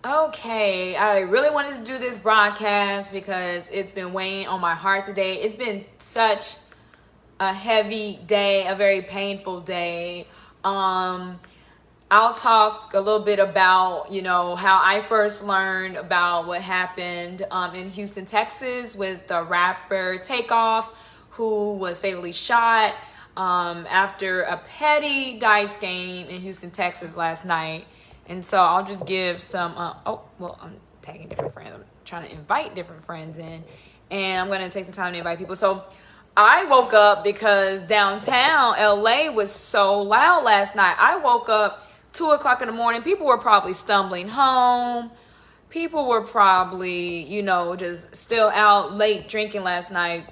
Okay, I really wanted to do this broadcast because it's been weighing on my heart today. It's been such a heavy day, a very painful day. I'll talk a little bit about, how I first learned about what happened in Houston, Texas with the rapper Takeoff, who was fatally shot after a petty dice game in Houston, Texas last night. And so I'll just give some, I'm tagging different friends. I'm trying to invite different friends in. And I'm going to take some time to invite people. So I woke up because downtown LA was so loud last night. I woke up 2 o'clock in the morning. People were probably stumbling home. People were probably, just still out late drinking last night.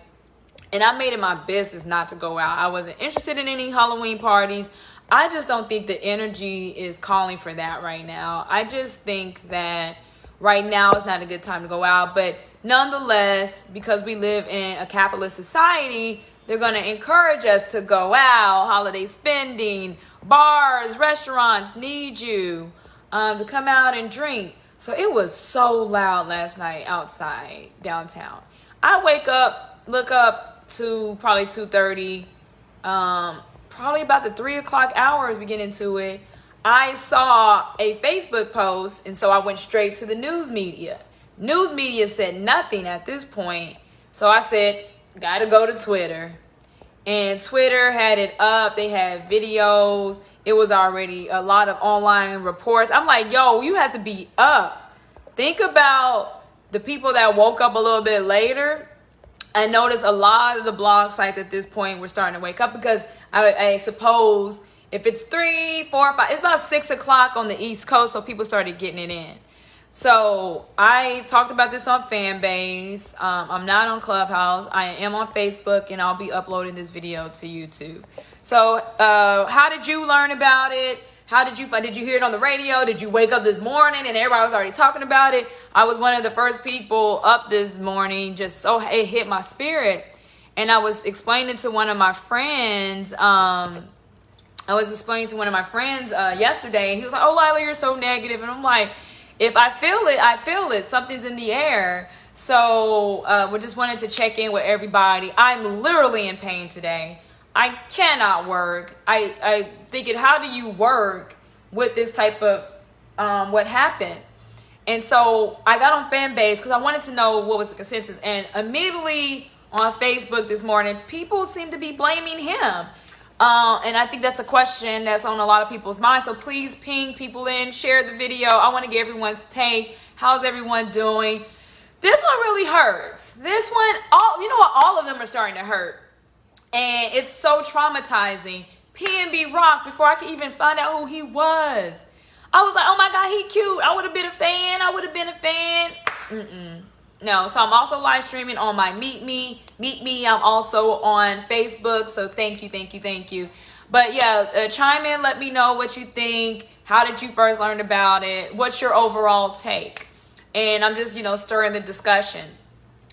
And I made it my business not to go out. I wasn't interested in any Halloween parties. I just don't think the energy is calling for that right now. I just think that right now is not a good time to go out. But nonetheless, because we live in a capitalist society, they're going to encourage us to go out, holiday spending, bars, restaurants need you to come out and drink. So it was so loud last night outside downtown. I look up to probably 2:30, probably about the 3 o'clock hours we get into it. I saw a Facebook post, and so I went straight to the news media. News media said nothing at this point. So I said, gotta go to Twitter. And Twitter had it up. They had videos. It was already a lot of online reports. I'm like, yo, you had to be up. Think about the people that woke up a little bit later. I noticed a lot of the blog sites at this point were starting to wake up because I suppose if it's 3, 4, 5, it's about 6 o'clock on the East Coast, so people started getting it in. So I talked about this on Fanbase. I'm not on Clubhouse. I am on Facebook, and I'll be uploading this video to YouTube. So how did you learn about it? Did you hear it on the radio? Did you wake up this morning and everybody was already talking about it? I was one of the first people up this morning, just so it hit my spirit. And I was explaining to one of my friends, yesterday, and he was like, oh, Lila, you're so negative. And I'm like, if I feel it, I feel it. Something's in the air. So we just wanted to check in with everybody. I'm literally in pain today. I cannot work. I thinking, how do you work with this type of what happened? And so I got on Fanbase because I wanted to know what was the consensus. And immediately on Facebook this morning, people seem to be blaming him. And I think that's a question that's on a lot of people's minds. So please ping people in, share the video. I want to get everyone's take. How's everyone doing? This one really hurts. This one, all of them are starting to hurt. And it's so traumatizing. PNB Rock, before I could even find out who he was, I was like, oh my God, he cute. I would have been a fan. No, so I'm also live streaming on my Meet Me. I'm also on Facebook. So thank you. But yeah, chime in. Let me know what you think. How did you first learn about it? What's your overall take? And I'm just, stirring the discussion.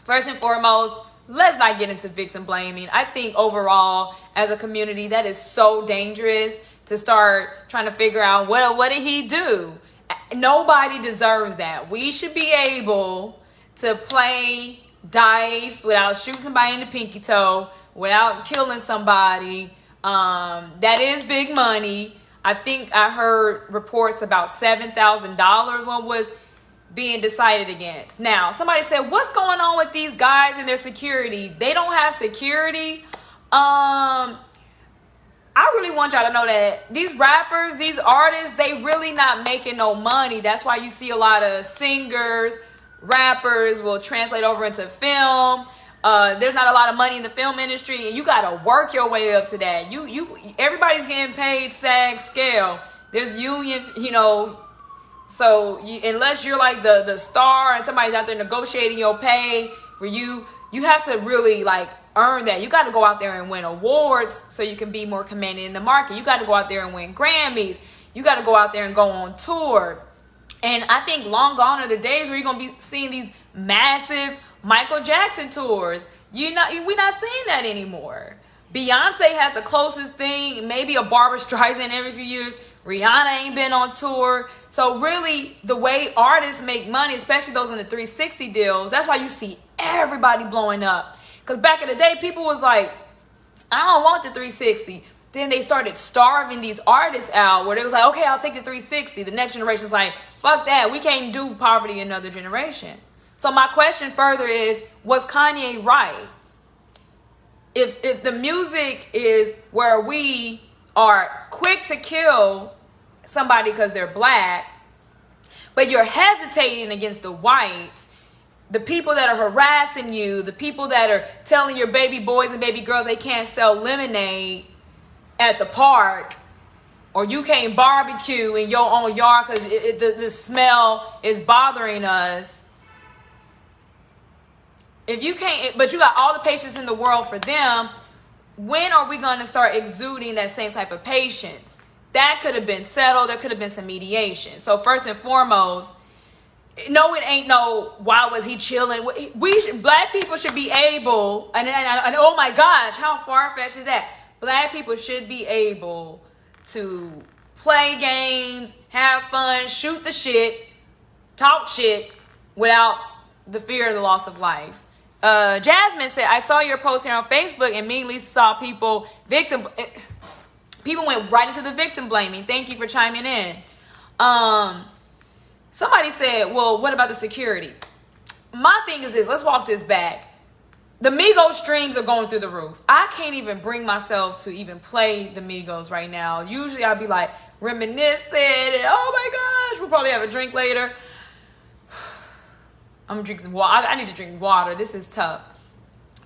First and foremost, let's not get into victim blaming. I think overall, as a community, that is so dangerous to start trying to figure out, well, what did he do? Nobody deserves that. We should be able to play dice without shooting somebody in the pinky toe, without killing somebody. That is big money. I think I heard reports about $7,000 one was being decided against. Now, somebody said, what's going on with these guys and their security? They don't have security. I really want y'all to know that these rappers, these artists, they really not making no money. That's why you see a lot of singers, rappers will translate over into film. There's not a lot of money in the film industry, and you gotta work your way up to that. Everybody's getting paid SAG scale. There's union, so unless you're like the star and somebody's out there negotiating your pay for you, you have to really earn that. You got to go out there and win awards so you can be more commanding in the market. You got to go out there and win Grammys. You got to go out there and go on tour. And I think long gone are the days where you're going to be seeing these massive Michael Jackson tours. We're not seeing that anymore. Beyonce has the closest thing, maybe a Barbra Streisand every few years. Rihanna ain't been on tour. So really, the way artists make money, especially those in the 360 deals, that's why you see everybody blowing up. Because back in the day, people was like, I don't want the 360. Then they started starving these artists out where they was like, okay, I'll take the 360. The next generation's like, fuck that. We can't do poverty in another generation. So my question further is, was Kanye right? If the music is where we are quick to kill somebody because they're black, but you're hesitating against the whites, the people that are harassing you, the people that are telling your baby boys and baby girls they can't sell lemonade at the park, or you can't barbecue in your own yard because the smell is bothering us. If you can't, but you got all the patience in the world for them, when are we going to start exuding that same type of patience? That could have been settled. There could have been some mediation. So first and foremost, no, it ain't no, why was he chilling? Black people should be able, and oh my gosh, how far-fetched is that? Black people should be able to play games, have fun, shoot the shit, talk shit without the fear of the loss of life. Jasmine said, I saw your post here on Facebook and immediately saw people went right into the victim blaming. Thank you for chiming in. Somebody said, well, what about the security? My thing is this, let's walk this back. The Migos streams are going through the roof. I can't even bring myself to even play the Migos right now. Usually I'll be like reminiscing and oh my gosh, we'll probably have a drink later. I'm gonna drink some water. I need to drink water. This is tough.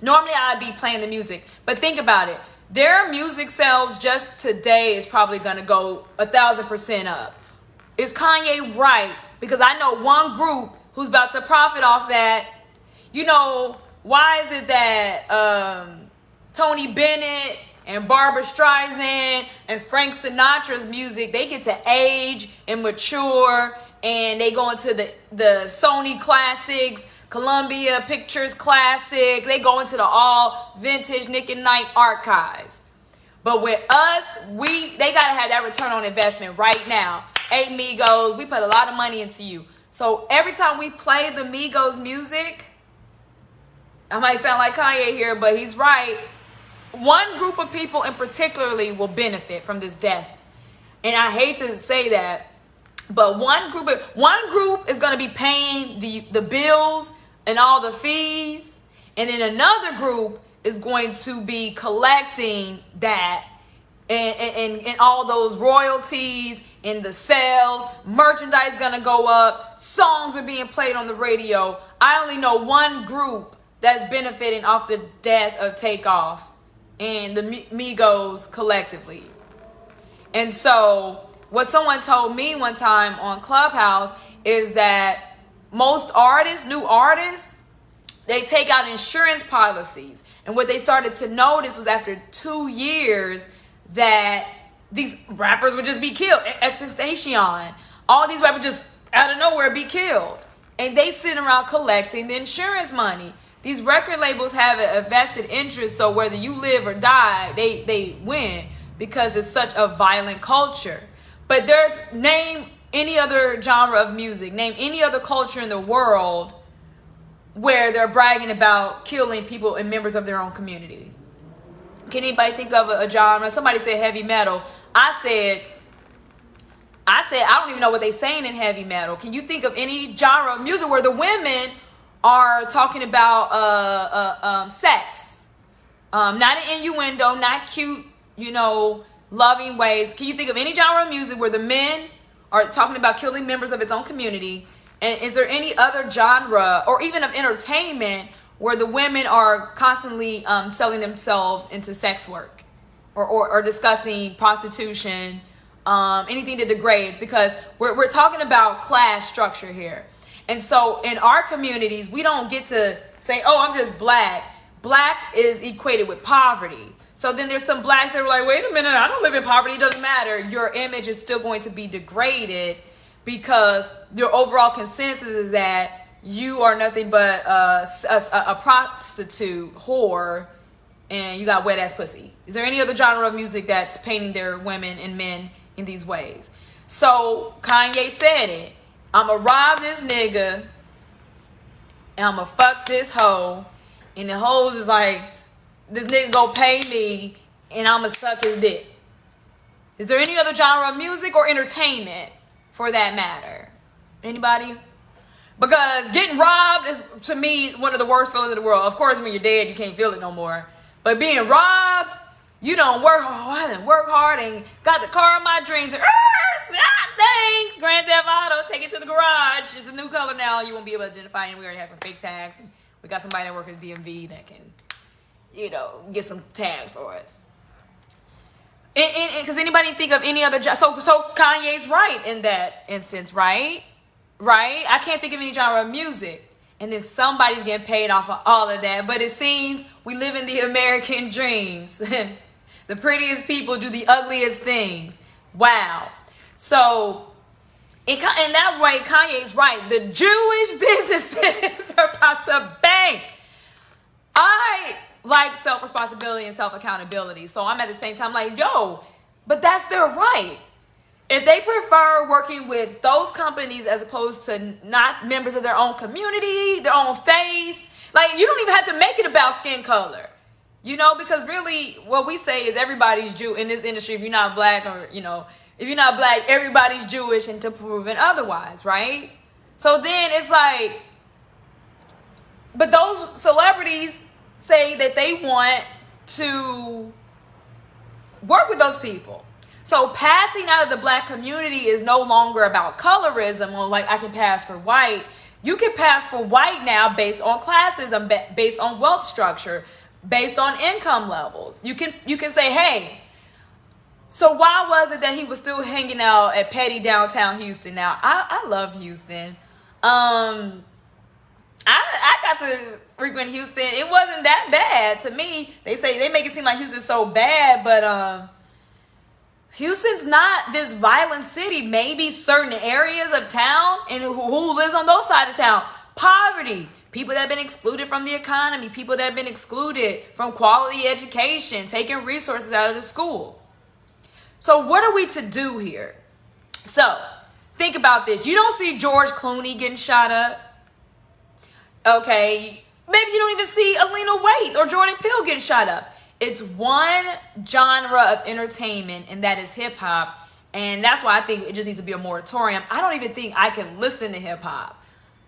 Normally I'd be playing the music, but think about it. Their music sales just today is probably gonna go 1,000% up. Is Kanye right? Because I know one group who's about to profit off that. You know, why is it that Tony Bennett and Barbra Streisand and Frank Sinatra's music, they get to age and mature, and they go into the Sony classics, Columbia Pictures classic, they go into the all vintage Nick and Knight archives. But with us, they gotta have that return on investment right now. Hey Migos, we put a lot of money into you. So every time we play the Migos music, I might sound like Kanye here, but he's right. One group of people in particularly will benefit from this death. And I hate to say that, but one group is going to be paying the bills and all the fees, and then another group is going to be collecting that and all those royalties and the sales. Merchandise going to go up. Songs are being played on the radio. I only know one group that's benefiting off the death of Takeoff and the Migos collectively. And so what someone told me one time on Clubhouse is that most artists, new artists, they take out insurance policies. And what they started to notice was after 2 years that these rappers would just be killed. XXXTentacion, all these rappers just out of nowhere be killed. And they sit around collecting the insurance money. These record labels have a vested interest, so whether you live or die, they win because it's such a violent culture. But name any other genre of music, name any other culture in the world where they're bragging about killing people and members of their own community. Can anybody think of a genre? Somebody said heavy metal. I said I don't even know what they're saying in heavy metal. Can you think of any genre of music where the women are talking about sex? Not an innuendo, not cute, loving ways. Can you think of any genre of music where the men are talking about killing members of its own community? And is there any other genre or even of entertainment where the women are constantly selling themselves into sex work or discussing prostitution, anything that degrades? Because we're talking about class structure here. And so in our communities, we don't get to say, oh, I'm just black. Black is equated with poverty. So then there's some blacks that are like, wait a minute, I don't live in poverty. It doesn't matter. Your image is still going to be degraded because your overall consensus is that you are nothing but a prostitute, whore, and you got wet ass pussy. Is there any other genre of music that's painting their women and men in these ways. So Kanye said it. I'ma rob this nigga and I'ma fuck this hoe. And the hoes is like, this nigga gonna pay me and I'ma suck his dick. Is there any other genre of music or entertainment for that matter? Anybody? Because getting robbed is, to me, one of the worst feelings in the world. Of course, when you're dead, you can't feel it no more. But being robbed, you don't work hard. I didn't work hard and got the car of my dreams. Thanks, Grand Theft Auto. Take it to the garage. It's a new color now. You won't be able to identify it. We already have some fake tags. And we got somebody that works at DMV that can, get some tags for us. Because anybody think of any other job? So Kanye's right in that instance, right? Right? I can't think of any genre of music. And then somebody's getting paid off of all of that. But it seems we live in the American dreams. The prettiest people do the ugliest things. Wow. So, in that way, Kanye's right. The Jewish businesses are about to bank. I like self-responsibility and self-accountability. So I'm at the same time like, yo, but that's their right. If they prefer working with those companies as opposed to not members of their own community, their own faith, like, you don't even have to make it about skin color, because really what we say is everybody's Jew in this industry. If you're not black or, if you're not black, everybody's Jewish until proven otherwise, right? So then it's like, but those celebrities say that they want to work with those people. So passing out of the black community is no longer about colorism, or like I can pass for white. You can pass for white now based on classism, based on wealth structure, based on income levels. You can say, hey, so why was it that he was still hanging out at petty downtown Houston? Now, I love Houston. I got to frequent Houston. It wasn't that bad to me. They make it seem like Houston's so bad, but Houston's not this violent city. Maybe certain areas of town, and who lives on those sides of town? Poverty. People that have been excluded from the economy. People that have been excluded from quality education, taking resources out of the school. So what are we to do here? So think about this. You don't see George Clooney getting shot up. Okay. Maybe you don't even see Alina Waithe or Jordan Peele getting shot up. It's one genre of entertainment, and that is hip hop. And that's why I think it just needs to be a moratorium. I don't even think I can listen to hip hop.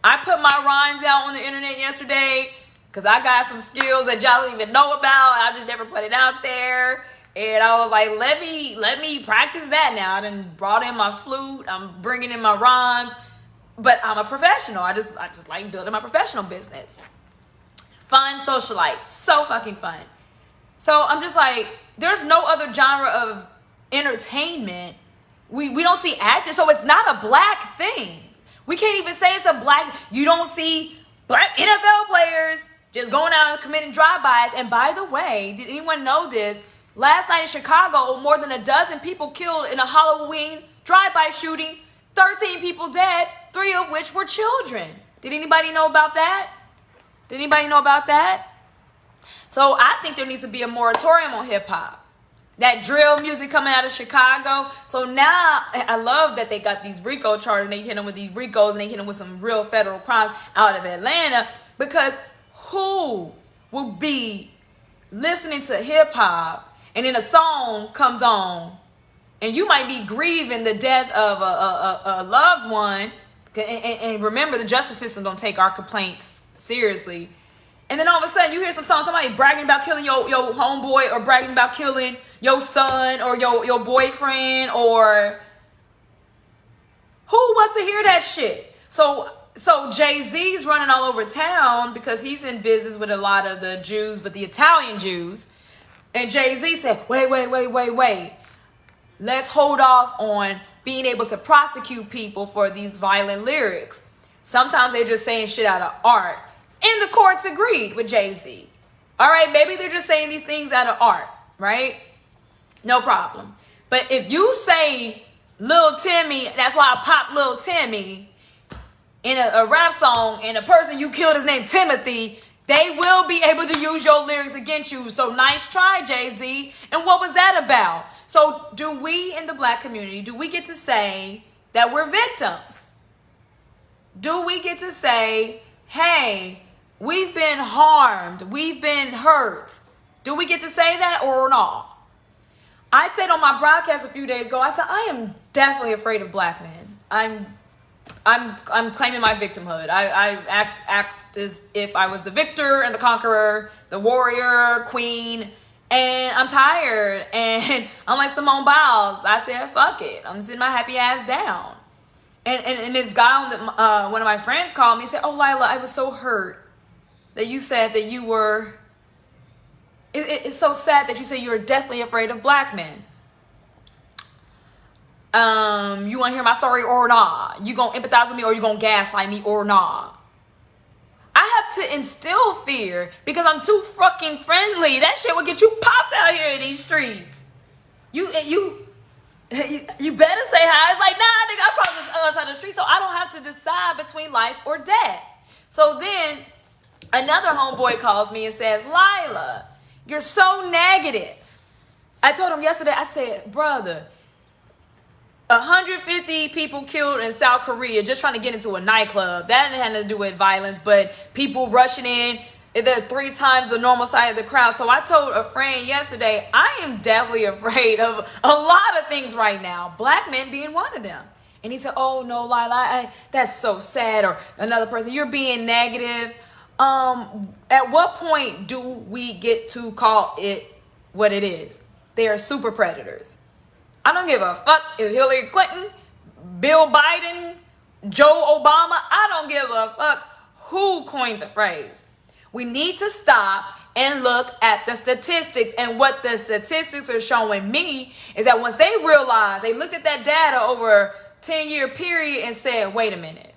I put my rhymes out on the internet yesterday because I got some skills that y'all don't even know about. I just never put it out there. And I was like, let me practice that now. I done brought in my flute. I'm bringing in my rhymes. But I'm a professional. I just like building my professional business. Fun socialite. So fucking fun. So I'm just like, there's no other genre of entertainment. We don't see actors. So it's not a black thing. We can't even say it's a black. You don't see black NFL players just going out and committing drive-bys. And by the way, did anyone know this? Last night in Chicago, more than a dozen people killed in a Halloween drive-by shooting. 13 people dead, 3 of which were children. Did anybody know about that? Did anybody know about that? So I think there needs to be a moratorium on hip-hop. That drill music coming out of Chicago. So now I love that they got these RICO charges and they hit them with these RICOs and they hit them with some real federal crimes out of Atlanta. Because who will be listening to hip-hop and then a song comes on and you might be grieving the death of a loved one. And remember, the justice system don't take our complaints seriously. And then all of a sudden you hear some song, somebody bragging about killing your homeboy or bragging about killing your son or your boyfriend, or who wants to hear that shit? So Jay-Z's running all over town because he's in business with a lot of the Jews, but the Italian Jews. And Jay-Z said, wait. Let's hold off on being able to prosecute people for these violent lyrics. Sometimes they're just saying shit out of art. And the courts agreed with Jay-Z. All right, maybe they're just saying these things out of art, right? No problem. But if you say Lil Timmy, that's why I popped Lil Timmy in a rap song, and the person you killed is named Timothy, They will be able to use your lyrics against you. So nice try, Jay-Z. And what was that about? So do we in the black community, do we get to say that we're victims? Do we get to say, hey, we've been harmed, we've been hurt? Do we get to say that or not? I said on my broadcast a few days ago, I said, I am definitely afraid of black men. I'm claiming my victimhood. I act as if I was the victor and the conqueror, the warrior, queen, and I'm tired. And I'm like Simone Biles. I said, fuck it. I'm sitting my happy ass down. And this guy on one of my friends called me and said, oh, Lila, I was so hurt that you said that you were, it's so sad that you say you're deathly afraid of black men. You want to hear my story or not? You gonna empathize with me or you gonna gaslight me or not? I have to instill fear because I'm too fucking friendly. That shit will get you popped out here in these streets. You better say hi. It's like, nah, nigga, I probably just outside the street, so I don't have to decide between life or death. So then another homeboy calls me and says, Lila, you're so negative. I told him yesterday, I said, brother, 150 people killed in South Korea just trying to get into a nightclub. That didn't have nothing to do with violence, but people rushing in. They're 3 times the normal size of the crowd. So I told a friend yesterday, I am definitely afraid of a lot of things right now. Black men being one of them. And he said, oh, no, Lila, that's so sad. Or another person, you're being negative. At what point do we get to call it what it is? They are super predators. I don't give a fuck if Hillary Clinton, Bill Biden, Joe Obama, I don't give a fuck who coined the phrase. We need to stop and look at the statistics. And what the statistics are showing me is that once they realized, they looked at that data over a 10-year period and said, wait a minute.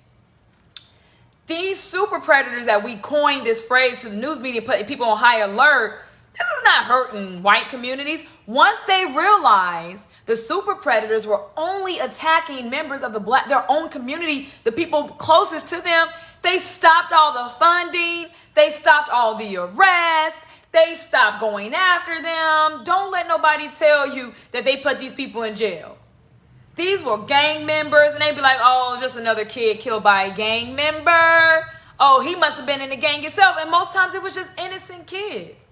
These super predators that we coined this phrase to the news media, put people on high alert, this is not hurting white communities. Once they realized the super predators were only attacking members of their own community, the people closest to them, they stopped all the funding. They stopped all the arrests. They stopped going after them. Don't let nobody tell you that they put these people in jail. These were gang members, and they'd be like, oh, just another kid killed by a gang member. Oh, he must have been in the gang himself. And most times it was just innocent kids.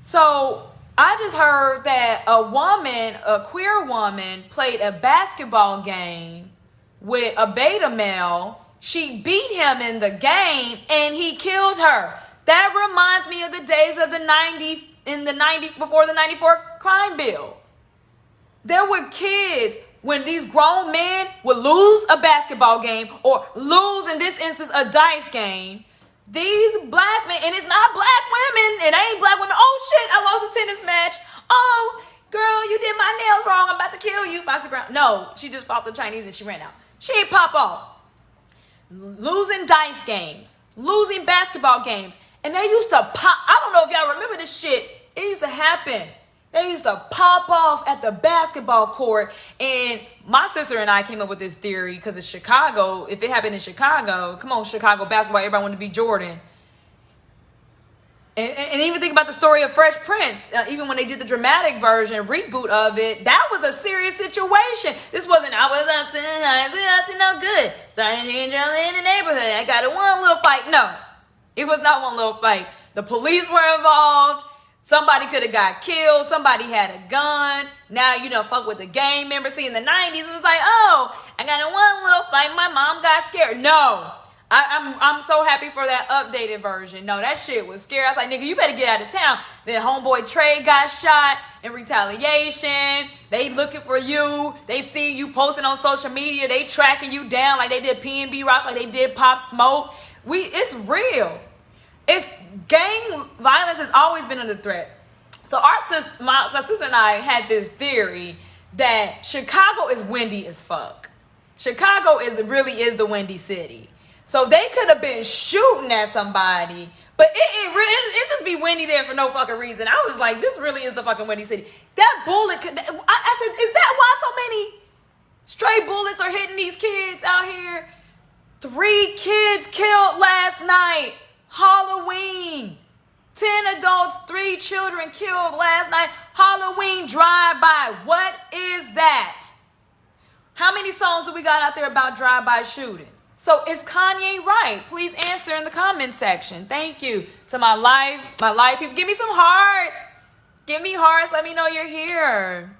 So I just heard that a queer woman, played a basketball game with a beta male. She beat him in the game and he killed her. That reminds me of the days of the 90s, before the 94 crime bill. There were kids when these grown men would lose a basketball game or lose, in this instance, a dice game. These black men, and it's not black women, it ain't black women. Oh shit, I lost a tennis match. Oh, girl, you did my nails wrong. I'm about to kill you, Foxy Brown. No, she just fought the Chinese and she ran out. She ain't pop off. Losing dice games, losing basketball games. And they used to pop. I don't know if y'all remember this shit. It used to happen. They used to pop off at the basketball court. And my sister and I came up with this theory because it's Chicago. If it happened in Chicago, come on, Chicago basketball, everybody wanted to be Jordan. And even think about the story of Fresh Prince. Even when they did the dramatic version, reboot of it, that was a serious situation. This wasn't, I was up to no good. Starting to in the neighborhood. I got in one little fight. No, it was not one little fight. The police were involved. Somebody could have got killed. Somebody had a gun. Now, fuck with the gang member. See, in the 90s, it was like, oh, I got in one little fight. My mom got scared. No, I'm so happy for that updated version. No, that shit was scary. I was like, nigga, you better get out of town. Then homeboy Trey got shot in retaliation. They looking for you. They see you posting on social media. They tracking you down like they did PNB Rock, like they did Pop Smoke. It's real. It's gang violence has always been under threat. So my sister and I had this theory that Chicago is windy as fuck. Chicago really is the windy city. So they could have been shooting at somebody, but it just be windy there for no fucking reason. I was like, this really is the fucking windy city. That bullet, I said, is that why so many stray bullets are hitting these kids out here? 3 kids killed last night. Halloween. 10 adults, 3 children killed last night. Halloween drive-by. What is that? How many songs do we got out there about drive-by shootings? So is Kanye right? Please answer in the comment section. Thank you to my live people. Give me some hearts. Give me hearts. Let me know you're here.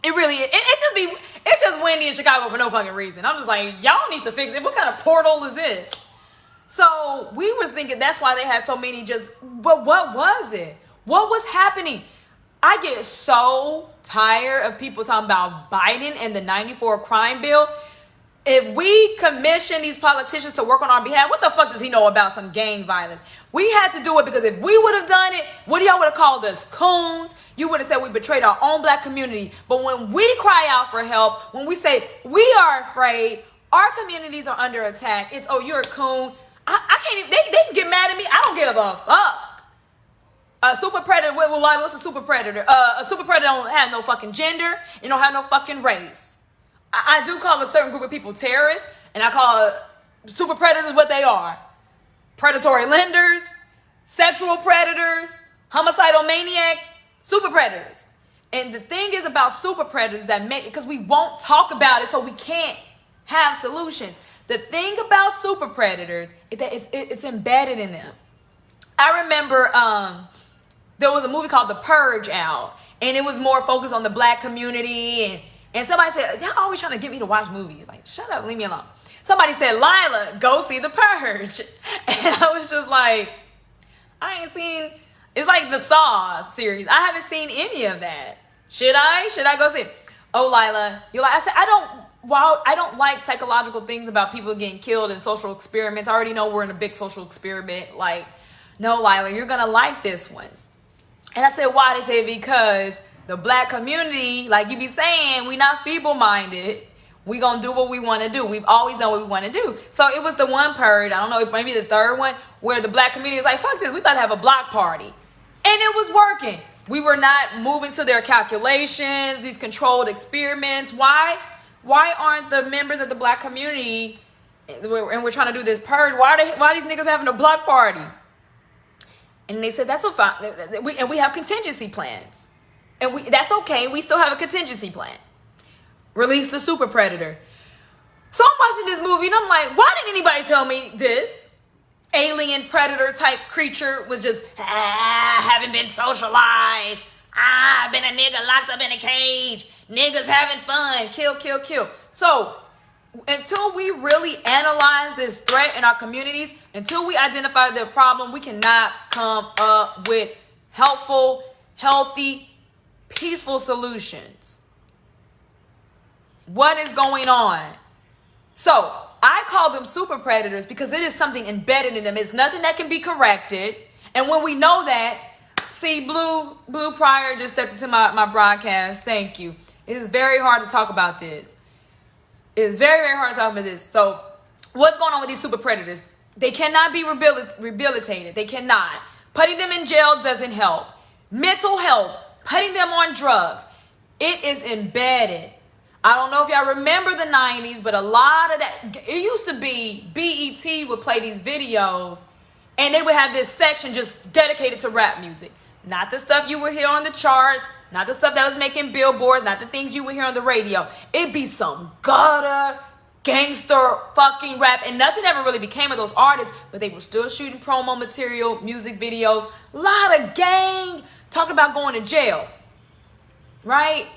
It really is. It's just windy in Chicago for no fucking reason. I'm just like, y'all need to fix it. What kind of portal is this? So we was thinking that's why they had so many but what was it? What was happening? I get so tired of people talking about Biden and the 94 crime bill. If we commission these politicians to work on our behalf, what the fuck does he know about some gang violence? We had to do it because if we would have done it, what y'all would have called us coons? You would have said we betrayed our own black community. But when we cry out for help, when we say we are afraid, our communities are under attack, it's, oh, you're a coon. I can't even, they can get mad at me. I don't give a fuck. A super predator, what's a super predator? A super predator don't have no fucking gender. It don't have no fucking race. I do call a certain group of people terrorists, and I call super predators what they are. Predatory lenders, sexual predators, homicidal maniacs, super predators. And the thing is about super predators because we won't talk about it, so we can't have solutions. The thing about super predators is that it's embedded in them. I remember there was a movie called The Purge out, and it was more focused on the black community. And somebody said, y'all always trying to get me to watch movies. Like, shut up, leave me alone. Somebody said, Lila, go see The Purge. And I was just like, I ain't seen, it's like the Saw series. I haven't seen any of that. Should I go see it? Oh, Lila, I said, I don't like psychological things about people getting killed in social experiments. I already know we're in a big social experiment. Like, no, Lila, you're going to like this one. And I said, why? They said, because the black community, like you be saying, we not feeble-minded. We going to do what we want to do. We've always done what we want to do. So it was the one purge, I don't know, maybe the third one, where the black community is like, fuck this, we about to have a block party. And it was working. We were not moving to their calculations, these controlled experiments. Why aren't the members of the black community, and we're trying to do this purge, why are these niggas having a block party? And they said, that's so fine. And we have contingency plans. And that's okay. We still have a contingency plan. Release the super predator. So I'm watching this movie and I'm like, why didn't anybody tell me this? Alien predator type creature was just, haven't been socialized. I've been a nigga locked up in a cage. Niggas having fun. Kill, kill, kill. So until we really analyze this threat in our communities, until we identify the problem, we cannot come up with helpful, healthy, peaceful solutions. What is going on? So I call them super predators because it is something embedded in them. It's nothing that can be corrected. And when we know that, see, Blue Pryor just stepped into my broadcast. Thank you. It is very hard to talk about this. It is very, very hard to talk about this. So what's going on with these super predators? They cannot be rehabilitated. They cannot. Putting them in jail doesn't help. Mental health, putting them on drugs. It is embedded. I don't know if y'all remember the 90s, but a lot of that, it used to be BET would play these videos and they would have this section just dedicated to rap music. Not the stuff you would hear on the charts, not the stuff that was making billboards, not the things you would hear on the radio. It'd be some gutter, gangster fucking rap, and nothing ever really became of those artists, but they were still shooting promo material, music videos, a lot of gang, talking about going to jail, right?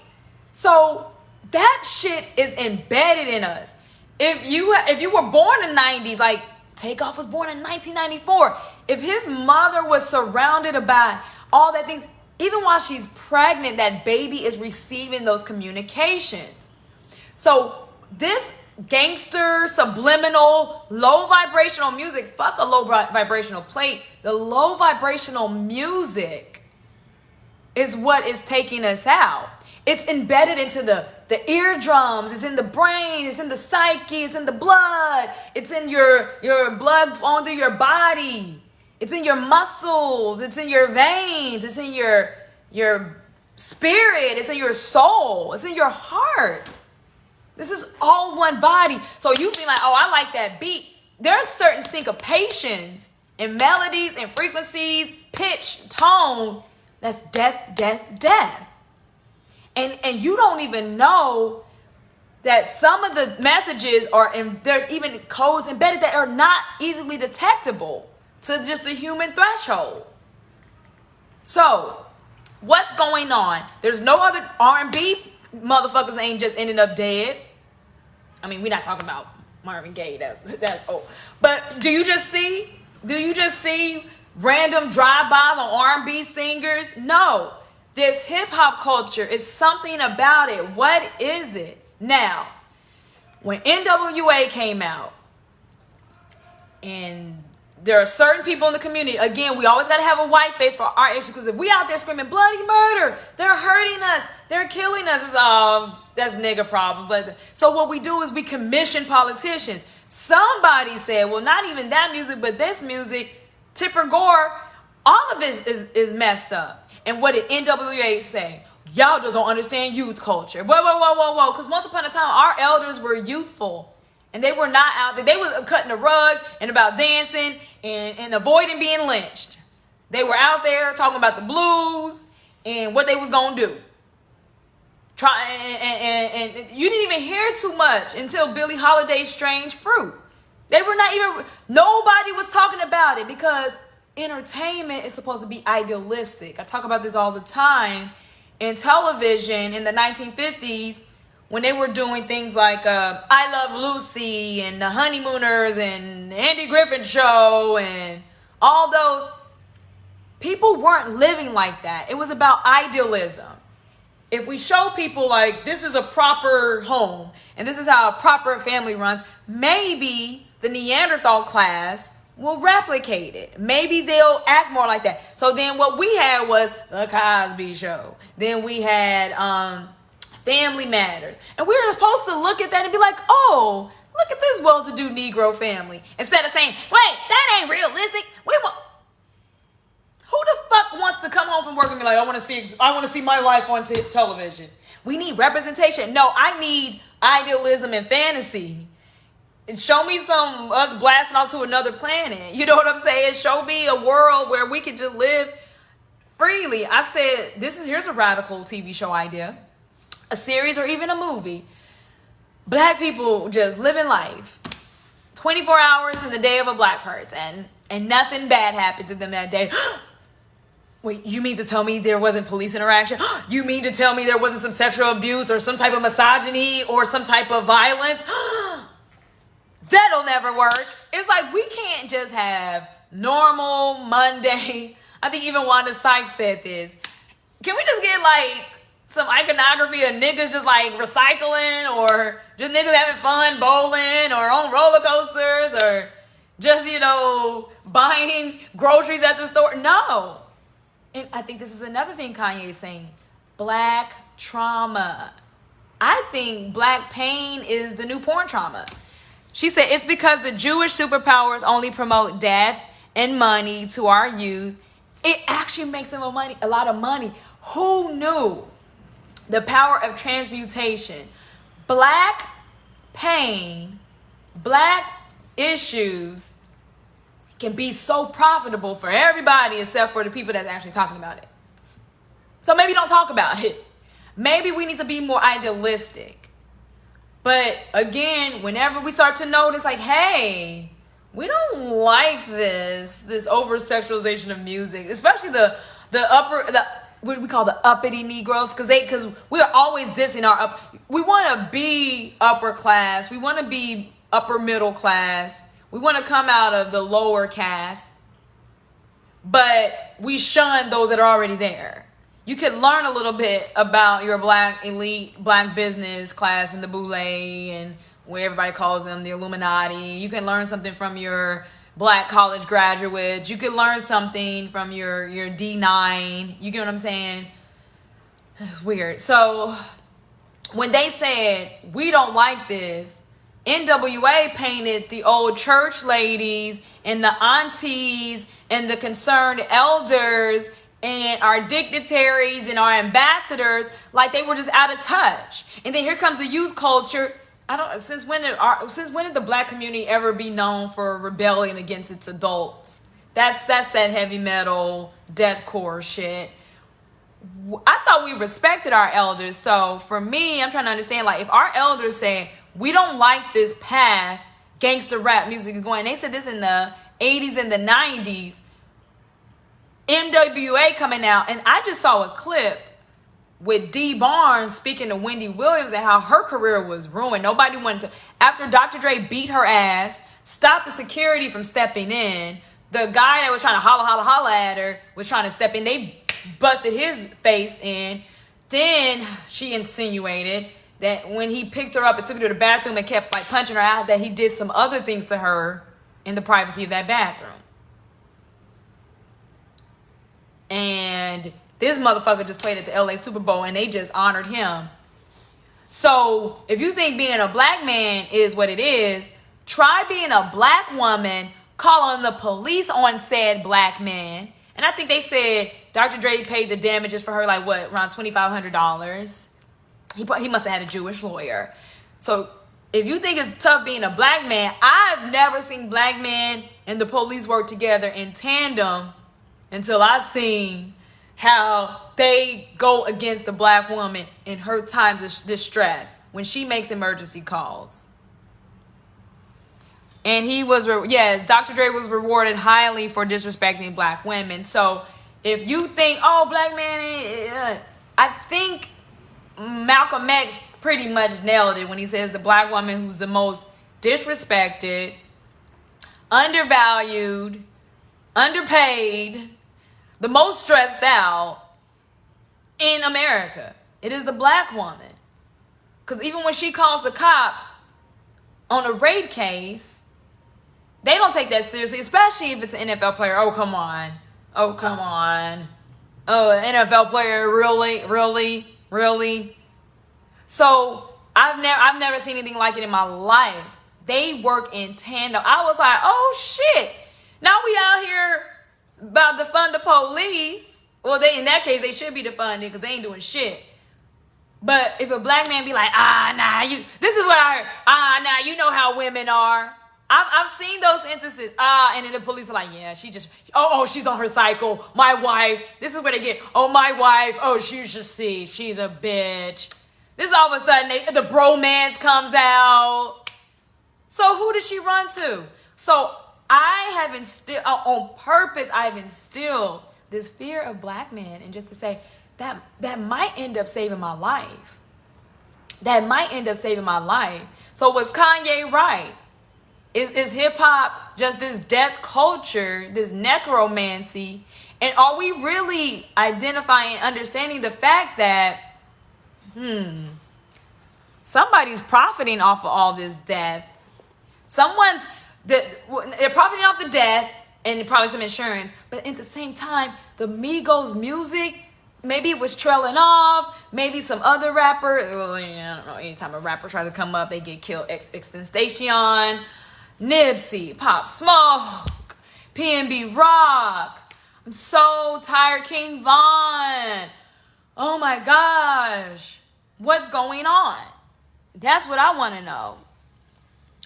So that shit is embedded in us. If you were born in the 90s, like Takeoff was born in 1994, if his mother was surrounded by all that things, even while she's pregnant, that baby is receiving those communications. So this gangster, subliminal, low vibrational music, fuck a low vibrational plate. The low vibrational music is what is taking us out. It's embedded into the eardrums, it's in the brain, it's in the psyche, it's in the blood, it's in your blood flowing through your body. It's in your muscles, it's in your veins, it's in your spirit, it's in your soul, it's in your heart. This is all one body. So you be like, oh, I like that beat. There are certain syncopations and melodies and frequencies, pitch, tone. That's death, death, death. And you don't even know that some of the messages there's even codes embedded that are not easily detectable to just the human threshold. So, what's going on? There's no other R&B motherfuckers ain't just ending up dead. I mean, we're not talking about Marvin Gaye. That's old. But do you just see random drive-bys on R&B singers? No. This hip-hop culture is something about it. What is it? Now, when NWA came out, and there are certain people in the community, again, we always got to have a white face for our issues, because if we out there screaming bloody murder, they're hurting us, they're killing us, it's that's nigga problem. But so what we do is we commission politicians. Somebody said, well, not even that music, but this music, Tipper Gore, all of this is messed up. And what did NWA say? Y'all just don't understand youth culture. Whoa. Because once upon a time, our elders were youthful. And they were not out there. They were cutting the rug and about dancing and avoiding being lynched. They were out there talking about the blues and what they was going to do. And you didn't even hear too much until Billie Holiday's Strange Fruit. Nobody was talking about it because entertainment is supposed to be idealistic. I talk about this all the time. In television in the 1950s, when they were doing things like I Love Lucy and The Honeymooners and Andy Griffith Show and all those, people weren't living like that. It was about idealism. If we show people like this is a proper home and this is how a proper family runs, maybe the Neanderthal class will replicate it. Maybe they'll act more like that. So then what we had was The Cosby Show. Then we had Family Matters. And we were supposed to look at that and be like, oh, look at this well-to-do Negro family. Instead of saying, wait, that ain't realistic. Who the fuck wants to come home from work and be like, I want to see my life on television. We need representation. No, I need idealism and fantasy. And show me us blasting off to another planet. You know what I'm saying? Show me a world where we can just live freely. I said, here's a radical TV show idea. A series or even a movie. Black people just living life. 24 hours in the day of a black person. And nothing bad happened to them that day. Wait, you mean to tell me there wasn't police interaction? You mean to tell me there wasn't some sexual abuse or some type of misogyny or some type of violence? That'll never work. It's like we can't just have normal, Monday. I think even Wanda Sykes said this. Can we just get like some iconography of niggas just like recycling or just niggas having fun bowling or on roller coasters or just, buying groceries at the store? No. And I think this is another thing Kanye is saying. Black trauma. I think black pain is the new porn trauma. She said it's because the Jewish superpowers only promote death and money to our youth. It actually makes them a lot of money. Who knew the power of transmutation? Black pain, black issues can be so profitable for everybody except for the people that's actually talking about it. So maybe don't talk about it. Maybe we need to be more idealistic. But again, whenever we start to notice, like, hey, we don't like this over-sexualization of music, especially what we call the uppity Negroes, because we are always dissing we want to be upper class, we want to be upper middle class, we want to come out of the lower caste, but we shun those that are already there. You could learn a little bit about your black elite, black business class in the Boule and where everybody calls them the Illuminati. You can learn something from your black college graduates. You could learn something from your D9. You get what I'm saying? It's weird. So when they said, we don't like this, NWA painted the old church ladies and the aunties and the concerned elders and our dignitaries and our ambassadors like they were just out of touch. And then here comes the youth culture. Since when did the black community ever be known for rebelling against its adults? That's that heavy metal, deathcore shit. I thought we respected our elders. So for me, I'm trying to understand, like, if our elders say, we don't like this path gangster rap music is going, they said this in the 80s and the 90s, NWA coming out, and I just saw a clip with D Barnes speaking to Wendy Williams and how her career was ruined. Nobody wanted to, after Dr. Dre beat her ass, stopped the security from stepping in, the guy that was trying to holla at her was trying to step in, they busted his face in. Then she insinuated that when he picked her up and took her to the bathroom and kept like punching her out, that he did some other things to her in the privacy of that bathroom. And this motherfucker just played at the LA Super Bowl and they just honored him. So if you think being a black man is what it is, try being a black woman calling the police on said black man. And I think they said Dr. Dre paid the damages for her, like, what, around $2,500. He must have had a Jewish lawyer. So if you think it's tough being a black man, I've never seen black men and the police work together in tandem until I seen how they go against the black woman in her times of distress when she makes emergency calls. And he was, yes, Dr. Dre was rewarded highly for disrespecting black women. So if you think, oh, black man, I think Malcolm X pretty much nailed it when he says the black woman who's the most disrespected, undervalued, underpaid, the most stressed out in America. It is the black woman. Because even when she calls the cops on a rape case, they don't take that seriously, especially if it's an NFL player. Oh, come on. Oh, come on. Oh, an NFL player, really? So I've never seen anything like it in my life. They work in tandem. I was like, oh shit. Now we out here about to defund the police. Well, in that case, they should be defunded because they ain't doing shit. But if a black man be like, this is what I heard. You know how women are. I've seen those instances. And then the police are like, yeah, she's on her cycle. My wife. This is where they get, oh, my wife. Oh, you should see. She's a bitch. This is all of a sudden, the bromance comes out. So who did she run to? So I have instilled, on purpose, I've instilled this fear of black men. And just to say, that might end up saving my life. That might end up saving my life. So was Kanye right? Is hip-hop just this death culture, this necromancy? And are we really identifying and understanding the fact that, somebody's profiting off of all this death? They're profiting off the death and probably some insurance. But at the same time, the Migos music, maybe it was trailing off. Maybe some other rapper. Well, I don't know. Anytime a rapper tries to come up, they get killed. Extentation. Nipsey, Pop Smoke, PNB Rock. I'm so tired. King Von. Oh my gosh. What's going on? That's what I want to know.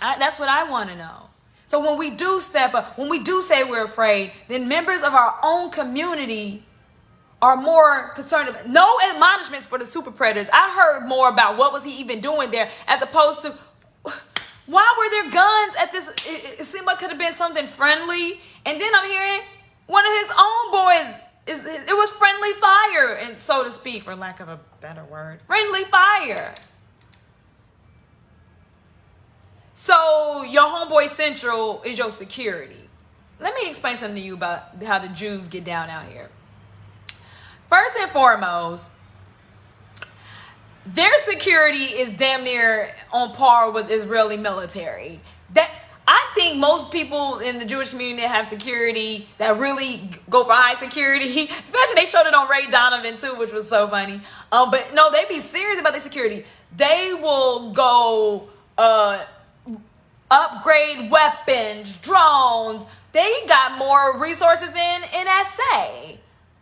That's what I want to know. So when we do step up, when we do say we're afraid, then members of our own community are more concerned about. No admonishments for the super predators. I heard more about what was he even doing there as opposed to, why were there guns at this? It seemed like it could have been something friendly. And then I'm hearing one of his own boys, it was friendly fire, and so to speak, for lack of a better word. Friendly fire. So your homeboy Central is your security. Let me explain something to you about how the Jews get down out here. First and foremost, their security is damn near on par with Israeli military. That I think most people in the Jewish community that have security, that really go for high security, especially they showed it on Ray Donovan too, which was so funny. But no, they be serious about their security. They will go upgrade weapons, drones. They got more resources than NSA.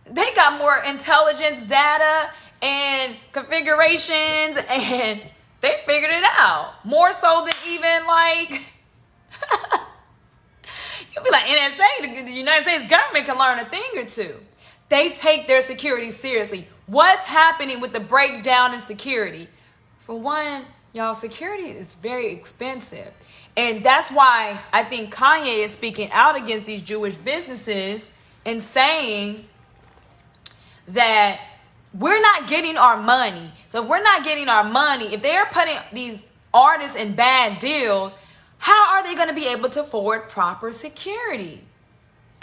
They got more intelligence data and configurations, and they figured it out more so than even like be like, NSA, the United States government can learn a thing or two. They take their security seriously. What's happening with the breakdown in security? For one, y'all, security is very expensive. And that's why I think Kanye is speaking out against these Jewish businesses and saying that we're not getting our money. So if we're not getting our money, if they're putting these artists in bad deals, how are they going to be able to afford proper security?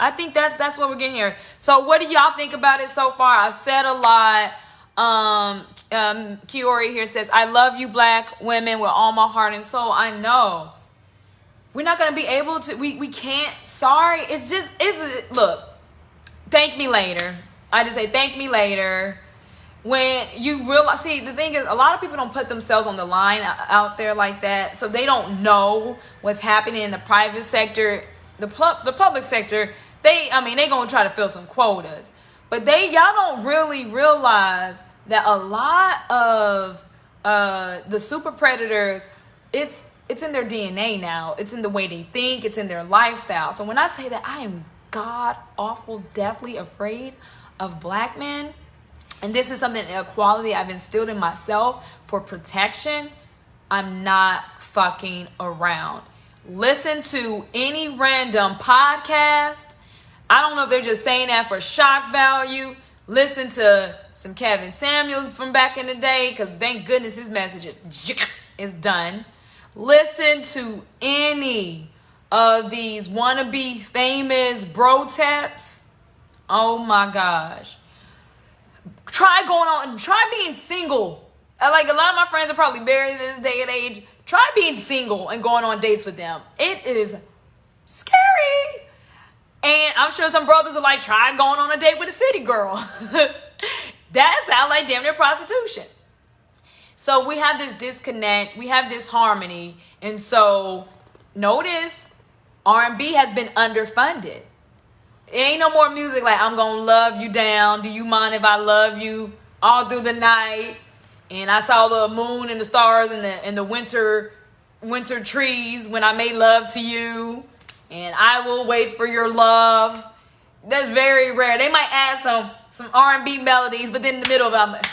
I think that's what we're getting here. So what do y'all think about it so far? I've said a lot. Kiori here says, I love you black women with all my heart and soul. I know. We're not going to be able to, we can't, sorry. Look, thank me later. I just say thank me later. When you realize, see, the thing is, a lot of people don't put themselves on the line out there like that. So they don't know what's happening in the private sector, the public sector. They going to try to fill some quotas. But y'all don't really realize that a lot of the super predators, it's in their DNA now. It's in the way they think. It's in their lifestyle. So when I say that I am god awful, deathly afraid of black men, and this is something, a quality I've instilled in myself for protection, I'm not fucking around. Listen to any random podcast. I don't know if they're just saying that for shock value. Listen to some Kevin Samuels from back in the day, because thank goodness his message is done. Listen to any of these wannabe famous bro taps. Oh my gosh. Try being single. Like, a lot of my friends are probably married in this day and age. Try being single and going on dates with them. It is scary. And I'm sure some brothers are like, try going on a date with a city girl. That sounds like damn near prostitution. So we have this disconnect. We have disharmony. And so notice R&B has been underfunded. It ain't no more music like I'm gonna love you down. Do you mind if I love you all through the night? And I saw the moon and the stars and the winter trees when I made love to you. And I will wait for your love. That's very rare. They might add some R&B melodies, but then in the middle of it,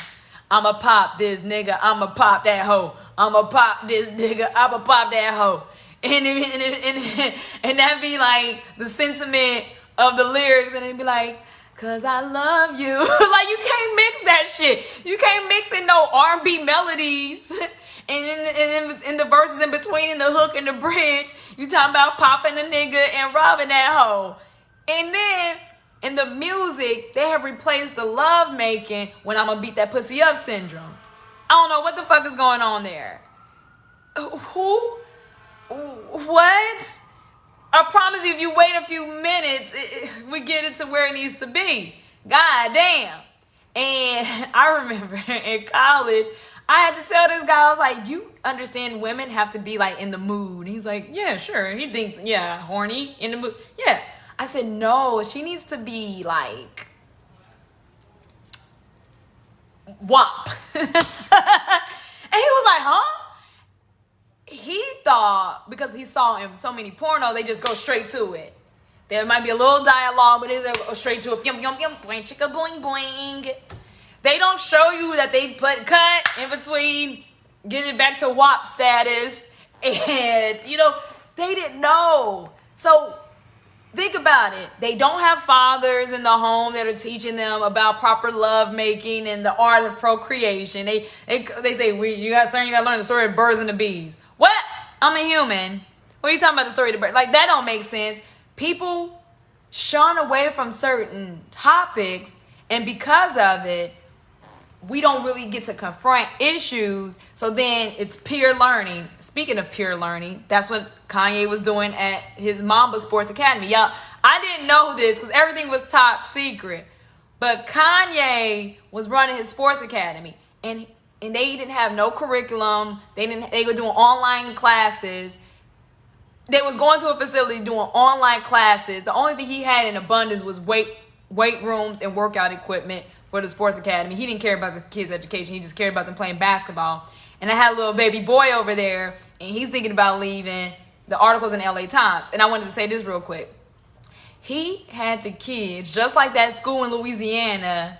I'ma pop this nigga. I'ma pop that hoe. I'ma pop this nigga. I'ma pop that hoe. And that be like the sentiment of the lyrics, and it'd be like, cause I love you. Like, you can't mix that shit. You can't mix in no R&B melodies. And in the verses in between, in the hook and the bridge, you talking about popping a nigga and robbing that hoe. And then in the music, they have replaced the love making when I'm gonna beat that pussy up syndrome. I don't know what the fuck is going on there. Who? What? I promise you, if you wait a few minutes, we get it to where it needs to be. God damn. And I remember in college, I had to tell this guy, I was like, you understand women have to be like in the mood. He's like, yeah, sure. He thinks, yeah, horny, in the mood. Yeah. I said, no, she needs to be like WAP. And he was like, huh? He thought, because he saw in so many pornos, they just go straight to it. There might be a little dialogue, but they go straight to it. Yum, yum, yum, boing, chicka, boing, boing. They don't show you that they put cut in between, getting back to WAP status. And, they didn't know. So think about it. They don't have fathers in the home that are teaching them about proper love making and the art of procreation. They say, you got to learn the story of birds and the bees. What? I'm a human. What are you talking about, the story of the bird? Like, that don't make sense. People shun away from certain topics, and because of it, we don't really get to confront issues. So then it's peer learning. Speaking of peer learning, that's what Kanye was doing at his Mamba Sports Academy. Y'all, I didn't know this because everything was top secret. But Kanye was running his sports academy, and they didn't have no curriculum. They were doing online classes. They was going to a facility doing online classes. The only thing he had in abundance was weight rooms and workout equipment for the sports academy. He didn't care about the kids' education. He just cared about them playing basketball. And I had a little baby boy over there, and he's thinking about leaving. The article's in LA Times. And I wanted to say this real quick. He had the kids, just like that school in Louisiana.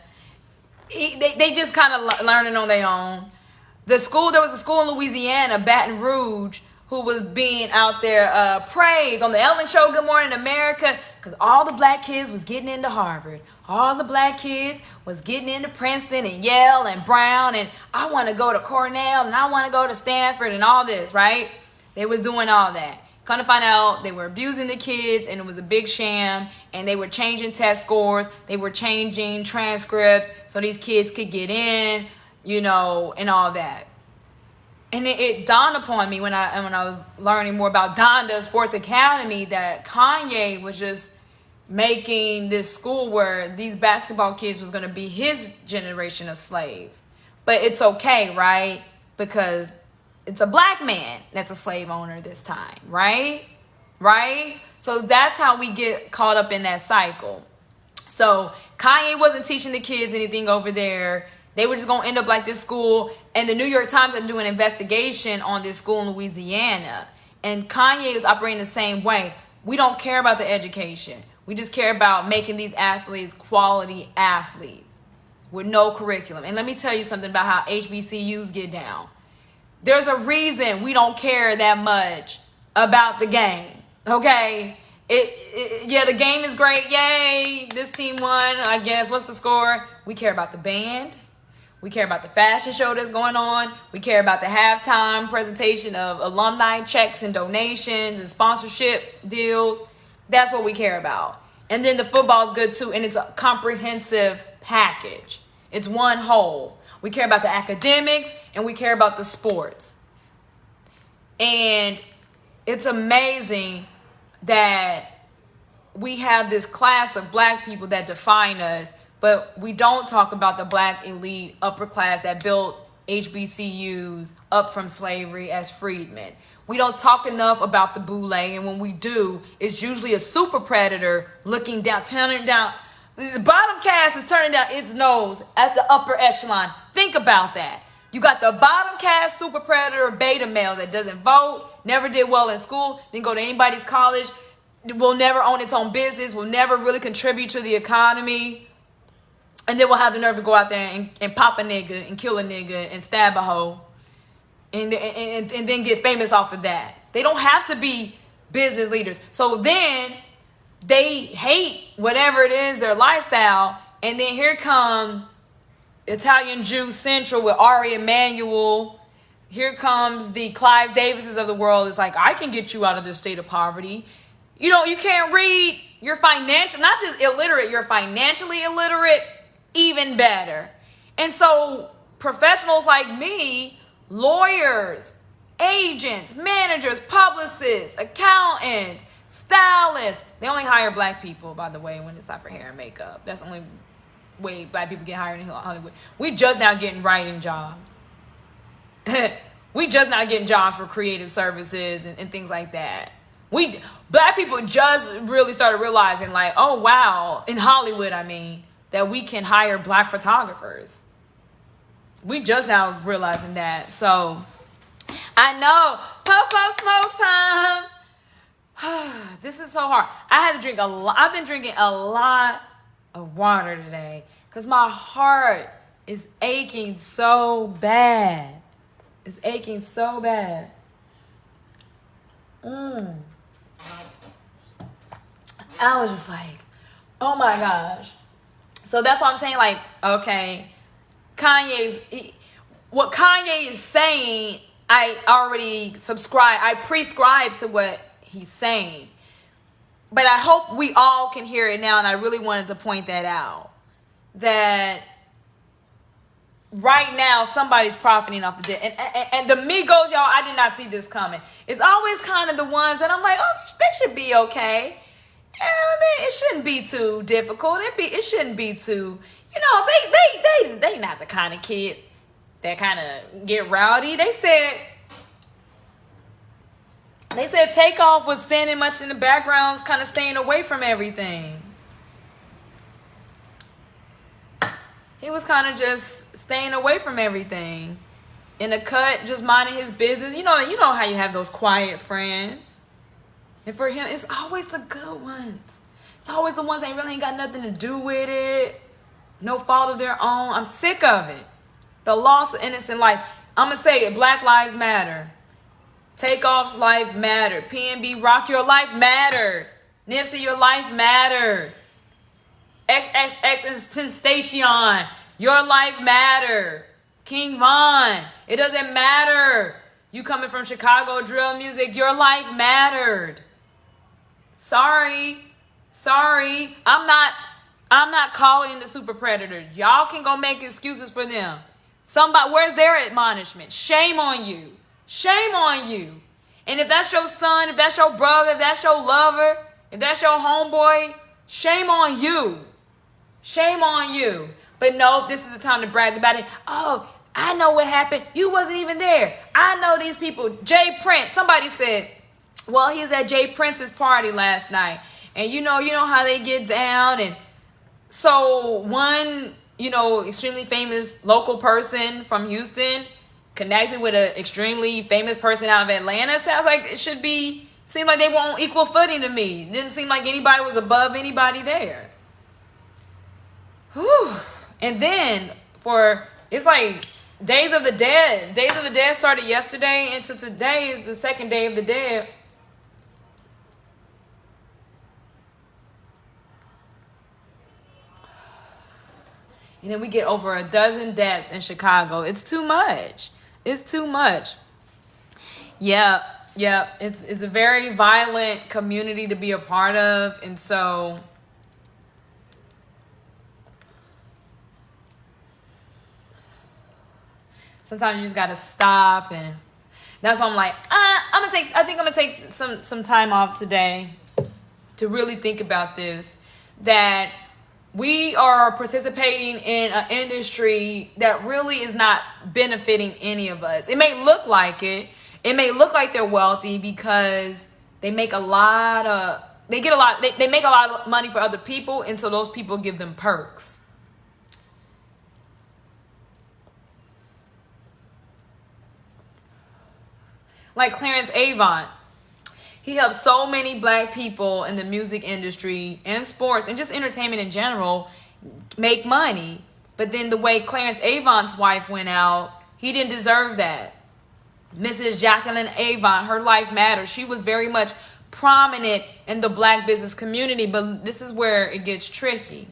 They just kind of learning on their own. There was a school in Louisiana, Baton Rouge, who was being out there praised on the Ellen Show, Good Morning America, because all the black kids was getting into Harvard. All the black kids was getting into Princeton and Yale and Brown, and I want to go to Cornell, and I want to go to Stanford and all this, right? They was doing all that. Come to find out, they were abusing the kids, and it was a big sham, and they were changing test scores. They were changing transcripts so these kids could get in, and all that. And it dawned upon me when I was learning more about Donda Sports Academy that Kanye was just making this school where these basketball kids was going to be his generation of slaves. But it's okay, right? Because it's a black man that's a slave owner this time, right? Right? So that's how we get caught up in that cycle. So Kanye wasn't teaching the kids anything over there. They were just going to end up like this school. And the New York Times had to do an investigation on this school in Louisiana. And Kanye is operating the same way. We don't care about the education. We just care about making these athletes quality athletes with no curriculum. And let me tell you something about how HBCUs get down. There's a reason we don't care that much about the game, okay? The game is great. Yay, this team won, I guess. What's the score? We care about the band. We care about the fashion show that's going on. We care about the halftime presentation of alumni checks and donations and sponsorship deals. That's what we care about. And then the football's good too, and it's a comprehensive package. It's one whole. We care about the academics and we care about the sports. And it's amazing that we have this class of black people that define us, but we don't talk about the black elite upper class that built HBCUs up from slavery as freedmen. We don't talk enough about the boule, and when we do, it's usually a super predator looking down, turning down. The bottom caste is turning down its nose at the upper echelon. Think about that. You got the bottom caste super predator beta male that doesn't vote, never did well in school, didn't go to anybody's college, will never own its own business, will never really contribute to the economy. And then we'll have the nerve to go out there and pop a nigga and kill a nigga and stab a hoe and then get famous off of that. They don't have to be business leaders. So then they hate whatever it is, their lifestyle. And then here comes Italian Jew Central with Ari Emanuel. Here comes the Clive Davises of the world. It's like, I can get you out of this state of poverty. You can't read. You're financial, not just illiterate, you're financially illiterate. Even better. And so professionals like me, lawyers, agents, managers, publicists, accountants, stylists, they only hire black people, by the way, when it's time for hair and makeup. That's the only way black people get hired in Hollywood. We just now getting writing jobs. We just now getting jobs for creative services and things like that. Black people just really started realizing, like, oh wow, in Hollywood, I mean, that we can hire black photographers. We just now realizing that. So I know, smoke time. This is so hard. I had to drink a lot. I've been drinking a lot of water today because my heart is aching so bad. It's aching so bad. I was just like, oh my gosh. So that's why I'm saying, like, okay, what Kanye is saying, I already I prescribe to what he's saying. But I hope we all can hear it now, and I really wanted to point that out. That right now, somebody's profiting off the debt. And the Migos, y'all, I did not see this coming. It's always kind of the ones that I'm like, oh, they should be okay. It shouldn't be too difficult. It shouldn't be too, they not the kind of kid that kind of get rowdy. They said Takeoff was standing much in the background, kind of staying away from everything. He was kind of just staying away from everything. In the cut, just minding his business. You know how you have those quiet friends. And for him, it's always the good ones. It's always the ones that really ain't got nothing to do with it. No fault of their own. I'm sick of it. The loss of innocent life. I'm going to say it. Black lives matter. Takeoff's life mattered. PNB Rock, your life mattered. Nipsey, your life mattered. XXX your life mattered. King Von, it doesn't matter. You coming from Chicago drill music, your life mattered. Sorry. I'm not calling the super predators. Y'all can go make excuses for them. Somebody, where's their admonishment? Shame on you. Shame on you. And if that's your son, if that's your brother, if that's your lover, if that's your homeboy, shame on you. Shame on you. But no, this is the time to brag about it. Oh, I know what happened. You wasn't even there. I know these people. Jay Prince. Somebody said, well, he's at Jay Prince's party last night. And you know how they get down. And so one, extremely famous local person from Houston connected with an extremely famous person out of Atlanta. Sounds like it should be, seemed like they were on equal footing to me. Didn't seem like anybody was above anybody there. Whew. And then it's like Days of the Dead. Days of the Dead started yesterday into today, the second Day of the Dead. And then we get over a dozen deaths in Chicago. It's too much. It's too much. Yeah. It's a very violent community to be a part of. And so sometimes you just got to stop. And that's why I'm like, I think I'm going to take some time off today to really think about this. That we are participating in an industry that really is not benefiting any of us. It may look like it. It may look like they're wealthy because they make a lot of, they make a lot of money for other people. And so those people give them perks. Like Clarence Avant. He helped so many black people in the music industry and sports and just entertainment in general make money. But then the way Clarence Avant's wife went out, he didn't deserve that. Mrs. Jacqueline Avant, her life matters. She was very much prominent in the black business community, but this is where it gets tricky.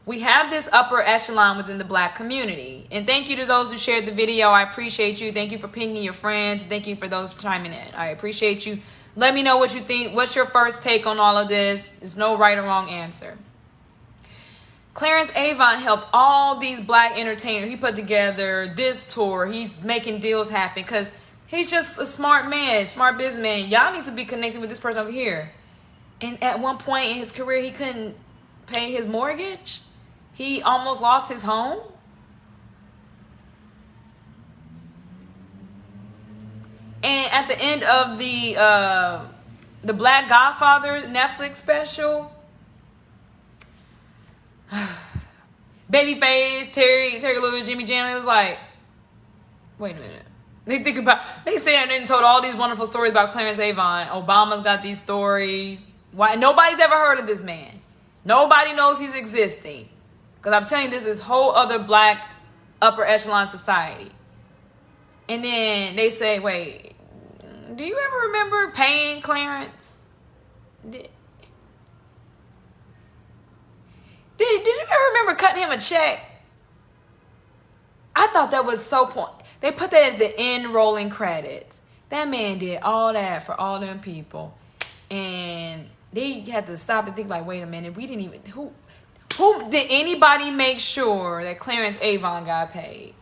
We have this upper echelon within the black community. And thank you to those who shared the video. I appreciate you. Thank you for pinging your friends. Thank you for those chiming in. I appreciate you. Let me know what you think. What's your first take on all of this? There's no right or wrong answer. Clarence Avant helped all these black entertainers. He put together this tour. He's making deals happen because he's just a smart man, smart businessman. Y'all need to be connected with this person over here. And at one point in his career, he couldn't pay his mortgage. He almost lost his home. And at the end of the Black Godfather Netflix special, Babyface, Terry Lewis, Jimmy Jam, it was like, wait a minute. They said and told all these wonderful stories about Clarence Avant. Obama's got these stories. Why nobody's ever heard of this man? Nobody knows he's existing. Because I'm telling you, this is whole other black upper echelon society. And then they say, wait, do you ever remember paying Clarence? Did you ever remember cutting him a check? I thought that was so point. They put that at the end rolling credits. That man did all that for all them people. And they had to stop and think like, wait a minute, we didn't even, who did anybody make sure that Clarence Avant got paid?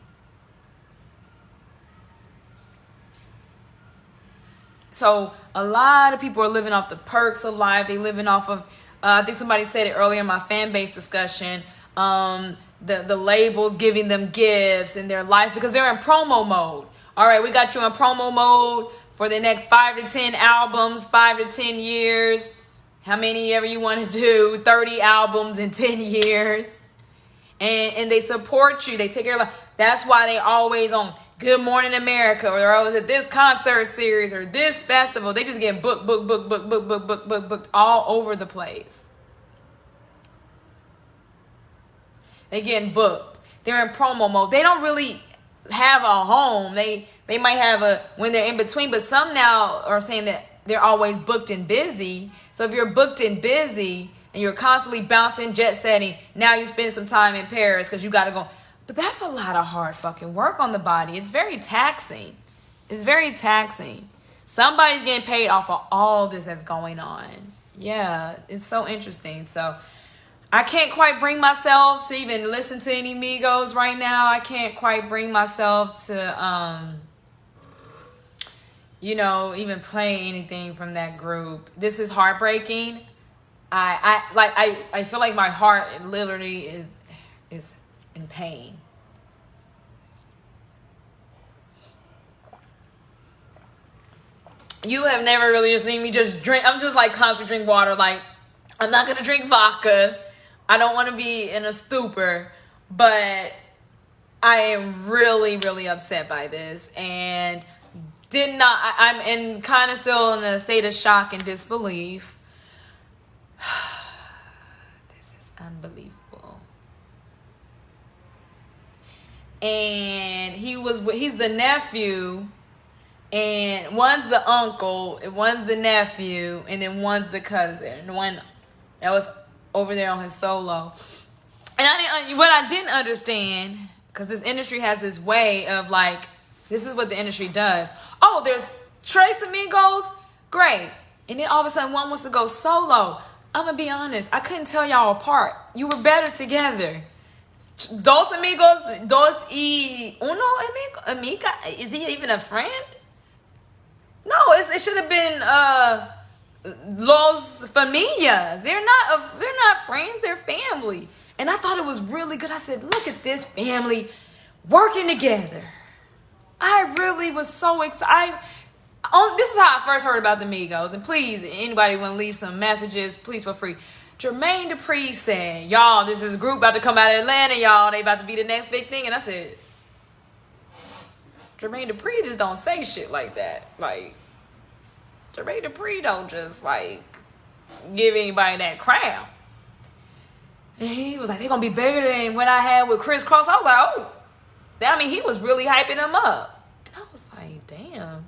So a lot of people are living off the perks of life. They living off of, I think somebody said it earlier in my fan base discussion, the labels giving them gifts in their life because they're in promo mode. All right, we got you in promo mode for the next 5 to 10 albums, 5 to 10 years. How many ever you want to do, 30 albums in 10 years. And they support you. They take care of life. That's why they always on Good Morning America, or they're always at this concert series or this festival. They just get booked all over the place. They getting booked. They're in promo mode. They don't really have a home. They might have a when they're in between, but some now are saying that they're always booked and busy. So if you're booked and busy and you're constantly bouncing, jet setting, now you spend some time in Paris because you got to go. But that's a lot of hard fucking work on the body. It's very taxing. It's very taxing. Somebody's getting paid off of all this that's going on. Yeah, it's so interesting. So I can't quite bring myself to even listen to any Migos right now. I can't quite bring myself to, even play anything from that group. This is heartbreaking. I feel like my heart literally is in pain. You have never really just seen me just drink. I'm just like constantly drink water. Like, I'm not going to drink vodka. I don't want to be in a stupor. But I am really, really upset by this. And I'm in kind of still in a state of shock and disbelief. This is unbelievable. And he's the nephew. And one's the uncle, and one's the nephew, and then one's the cousin. The one that was over there on his solo. And what I didn't understand, because this industry has this way of like, this is what the industry does. Oh, there's Trace Amigos, great. And then all of a sudden one wants to go solo. I'm going to be honest, I couldn't tell y'all apart. You were better together. Dos amigos, dos y uno amiga. Is he even a friend? No, it should have been Los Familias. They're not friends, they're family. And I thought it was really good. I said, look at this family working together. I really was so excited. This is how I first heard about the Migos. And please, anybody want to leave some messages, please feel free. Jermaine Dupri said, y'all, this is a group about to come out of Atlanta, y'all. They about to be the next big thing. And I said, Jermaine Dupri just don't say shit like that. Like, Jermaine Dupri don't just, like, give anybody that crown. And he was like, they're going to be bigger than what I had with Chris Cross. I was like, oh. I mean, he was really hyping them up. And I was like, damn.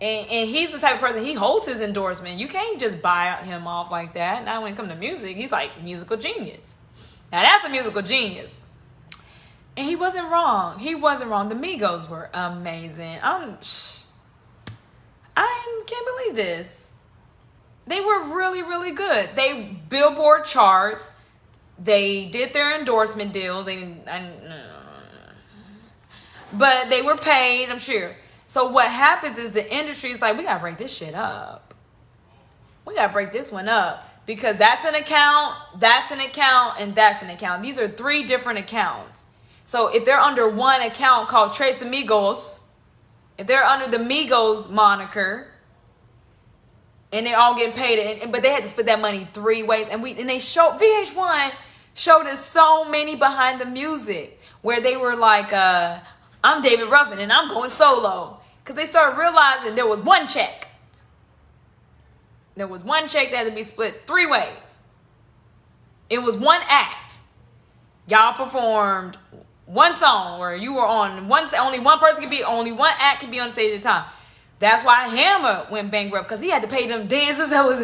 And he's the type of person, he holds his endorsement. You can't just buy him off like that. Now when it comes to music, he's like musical genius. Now that's a musical genius. And he wasn't wrong. He wasn't wrong. The Migos were amazing. I can't believe this. They were really, really good. They Billboard charts. They did their endorsement deals. But they were paid, I'm sure. So what happens is the industry is like, we got to break this shit up. We got to break this one up. Because that's an account, and that's an account. These are 3 different accounts. So if they're under one account called Tres Amigos, if they're under the Migos moniker, and they all get paid, but they had to split that money 3 ways. And they showed, VH1 showed us so many behind the music where they were like, I'm David Ruffin and I'm going solo. Because they started realizing there was one check. There was one check that had to be split 3 ways. It was one act. Y'all performed one song where you were on one, only one act could be on the stage at a time. That's why Hammer went bankrupt, because he had to pay them dancers that was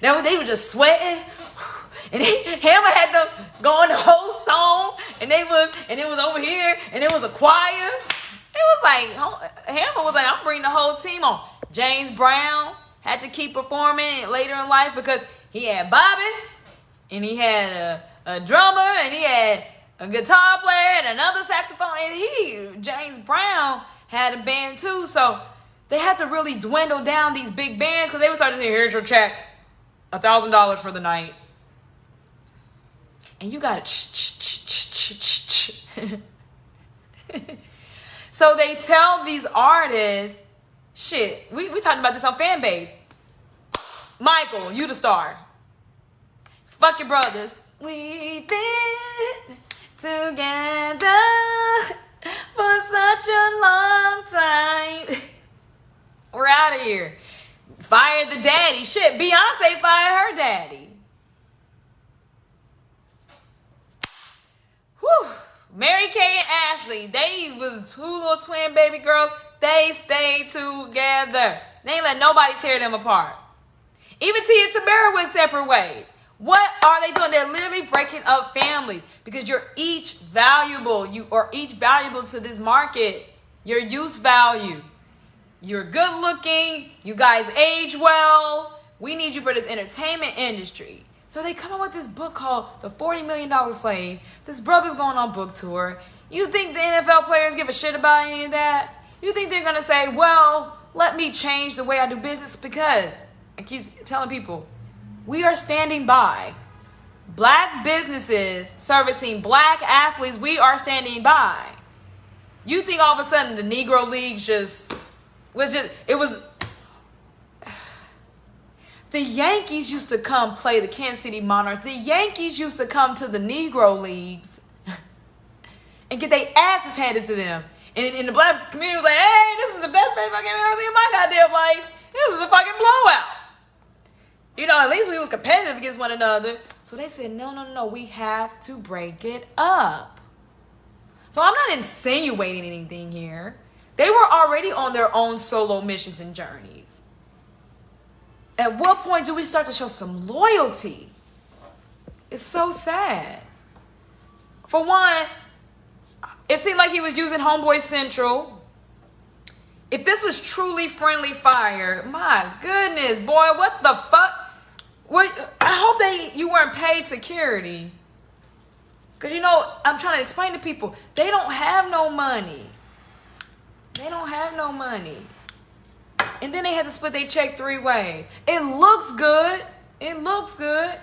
they were just sweating. And Hammer had to go on the whole song, and it was over here, and it was a choir. It was like, Hammer was like, I'm bringing the whole team on. James Brown had to keep performing later in life because he had Bobby, and he had a drummer, and he had a guitar player, and another saxophone, and James Brown had a band too. So they had to really dwindle down these big bands, because they would start to say, here's your check, $1,000 for the night. And you got to So they tell these artists, shit, we talked about this on Fanbase. Michael, you the star. Fuck your brothers. We've been together for such a long time. We're out of here. Fire the daddy. Shit, Beyonce fired her daddy. Mary Kay and Ashley, they was 2 little twin baby girls. They stayed together. They ain't let nobody tear them apart. Even T and Tamara went separate ways. What are they doing? They're literally breaking up families because you're each valuable. You are each valuable to this market. Your use value. You're good looking. You guys age well. We need you for this entertainment industry. So they come up with this book called The $40 Million Slave. This brother's going on book tour. You think the NFL players give a shit about any of that? You think they're going to say, well, let me change the way I do business? Because I keep telling people, we are standing by. Black businesses servicing black athletes, we are standing by. You think all of a sudden the Negro Leagues the Yankees used to come play the Kansas City Monarchs. The Yankees used to come to the Negro Leagues and get their asses handed to them. And the black community was like, hey, this is the best baseball game I've ever seen in my goddamn life. This is a fucking blowout. You know, at least we was competitive against one another. So they said, no, we have to break it up. So I'm not insinuating anything here. They were already on their own solo missions and journeys. At what point do we start to show some loyalty? It's so sad. For one, it seemed like he was using Homeboy Central. If this was truly friendly fire, my goodness, boy, what the fuck? I hope you weren't paid security. Because, you know, I'm trying to explain to people, they don't have no money. They don't have no money. And then they had to split their check 3 ways. It looks good. It looks good.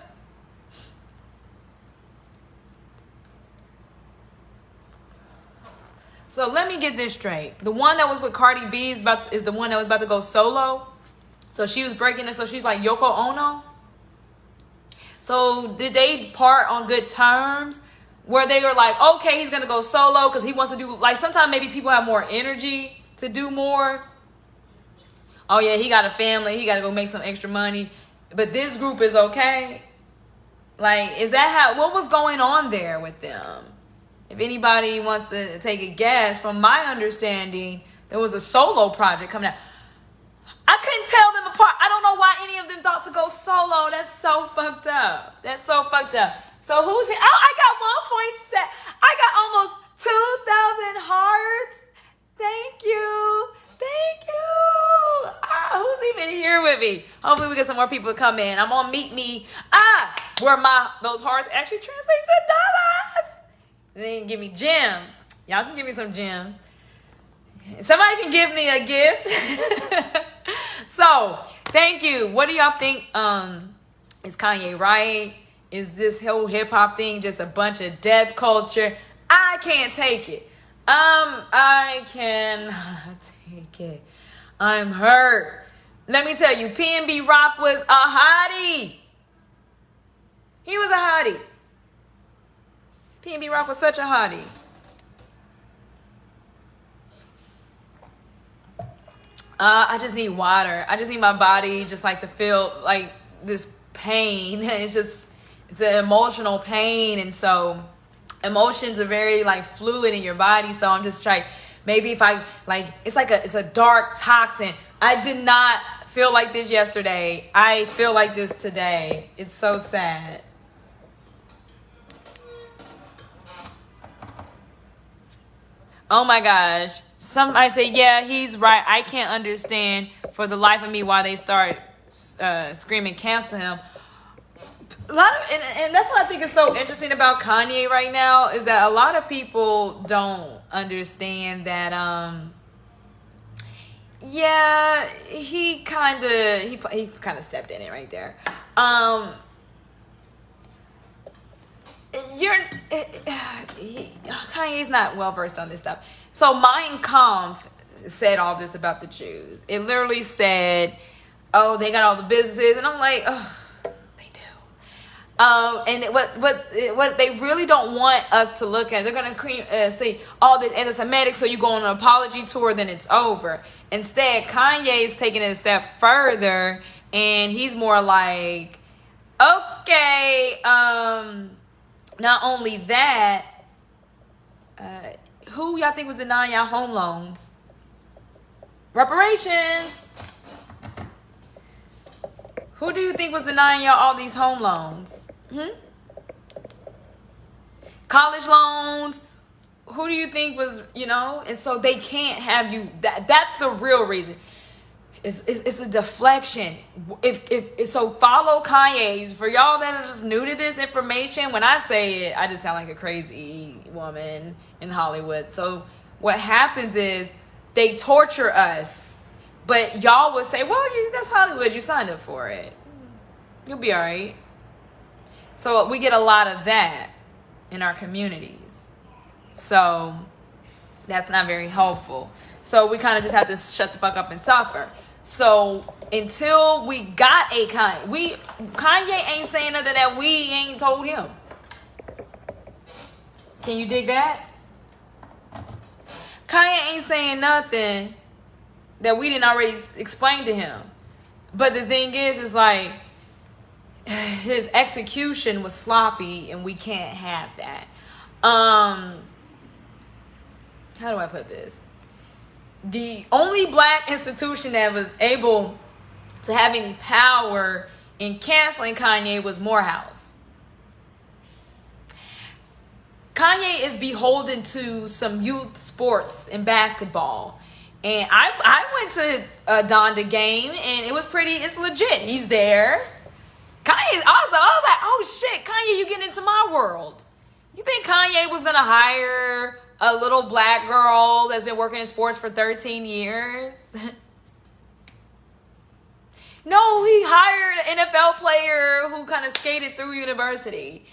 So let me get this straight. The one that was with Cardi B is the one that was about to go solo. So she was breaking it. So she's like Yoko Ono. So did they part on good terms? Where they were like, okay, he's going to go solo because he wants to do, like, sometimes maybe people have more energy to do more. Oh, yeah, he got a family. He got to go make some extra money. But this group is okay. Like, is that what was going on there with them? If anybody wants to take a guess, from my understanding, there was a solo project coming out. I couldn't tell them apart. I don't know why any of them thought to go solo. That's so fucked up. That's so fucked up. So who's here? Oh, I got 1.7. I got almost 2,000 hearts. Thank you. Thank you. Who's even here with me? Hopefully we get some more people to come in. I'm on Meet Me. Where those hearts actually translate to dollars. And then give me gems. Y'all can give me some gems. Somebody can give me a gift. So, thank you. What do y'all think? Is Kanye right? Is this whole hip-hop thing just a bunch of death culture? I can't take it. I cannot take it. I'm hurt. Let me tell you, PNB Rock was a hottie. He was a hottie. PNB Rock was such a hottie. I just need water. I just need my body just like to feel like this pain. It's an emotional pain. And so emotions are very like fluid in your body. So I'm just trying, maybe if I like, it's a dark toxin. I did not feel like this yesterday. I feel like this today. It's so sad. Oh my gosh. Somebody say, yeah, he's right. I can't understand for the life of me why they start screaming, cancel him. A lot of, and that's what I think is so interesting about Kanye right now is that a lot of people don't understand that, yeah, he kind of stepped in it right there. Kanye's not well versed on this stuff. So Mein Kampf said all this about the Jews. It literally said, oh, they got all the businesses. And I'm like, oh, they do. And what they really don't want us to look at, they're going to say all this anti-Semitic, so you go on an apology tour, then it's over. Instead, Kanye's taking it a step further, and he's more like, okay, not only that, Who y'all think was denying y'all home loans? Reparations. Who do you think was denying y'all all these home loans? College loans. Who do you think was, and so they can't have you. That's the real reason. It's a deflection. If so, follow Kanye. For y'all that are just new to this information, when I say it, I just sound like a crazy woman in Hollywood. So what happens is they torture us, but y'all would say, well, that's Hollywood. You signed up for it. You'll be all right. So we get a lot of that in our communities. So that's not very helpful. So we kind of just have to shut the fuck up and suffer. So until we got a Kanye ain't saying nothing that we ain't told him. Can you dig that? Kanye ain't saying nothing that we didn't already explain to him. But the thing is like his execution was sloppy and we can't have that. How do I put this? The only black institution that was able to have any power in canceling Kanye was Morehouse. Kanye is beholden to some youth sports and basketball. And I went to a Donda game and it's legit. He's there. Kanye's also, I was like, oh shit, Kanye, you getting into my world. You think Kanye was going to hire a little black girl that's been working in sports for 13 years? No, he hired an NFL player who kind of skated through university.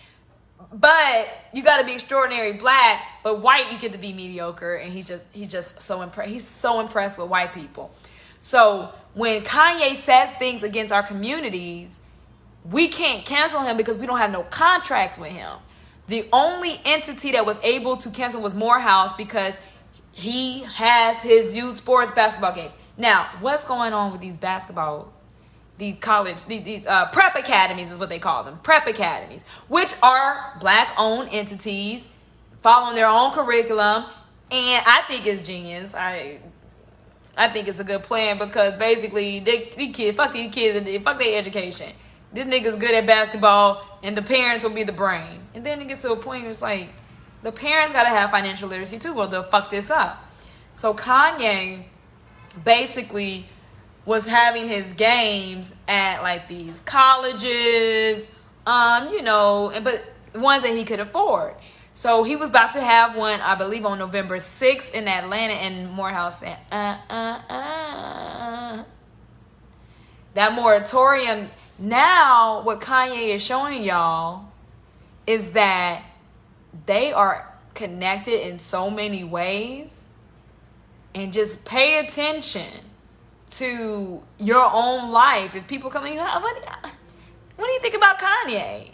But you got to be extraordinary black, but white you get to be mediocre, and he's just so impressed. He's so impressed with white people. So when Kanye says things against our communities, we can't cancel him because we don't have no contracts with him. The only entity that was able to cancel was Morehouse because he has his youth sports basketball games. Now, what's going on with these college, these prep academies is what they call them. Prep academies, which are black-owned entities following their own curriculum. And I think it's genius. I think it's a good plan because basically, fuck these kids and fuck their education. This nigga's good at basketball, and the parents will be the brain. And then it gets to a point where it's like, the parents got to have financial literacy too, or they'll fuck this up. So Kanye basically was having his games at like these colleges, but ones that he could afford. So he was about to have one, I believe, on November 6th in Atlanta, and Morehouse said, That moratorium. Now, what Kanye is showing y'all is that they are connected in so many ways. And just pay attention to your own life. If people come in, what do you think about Kanye?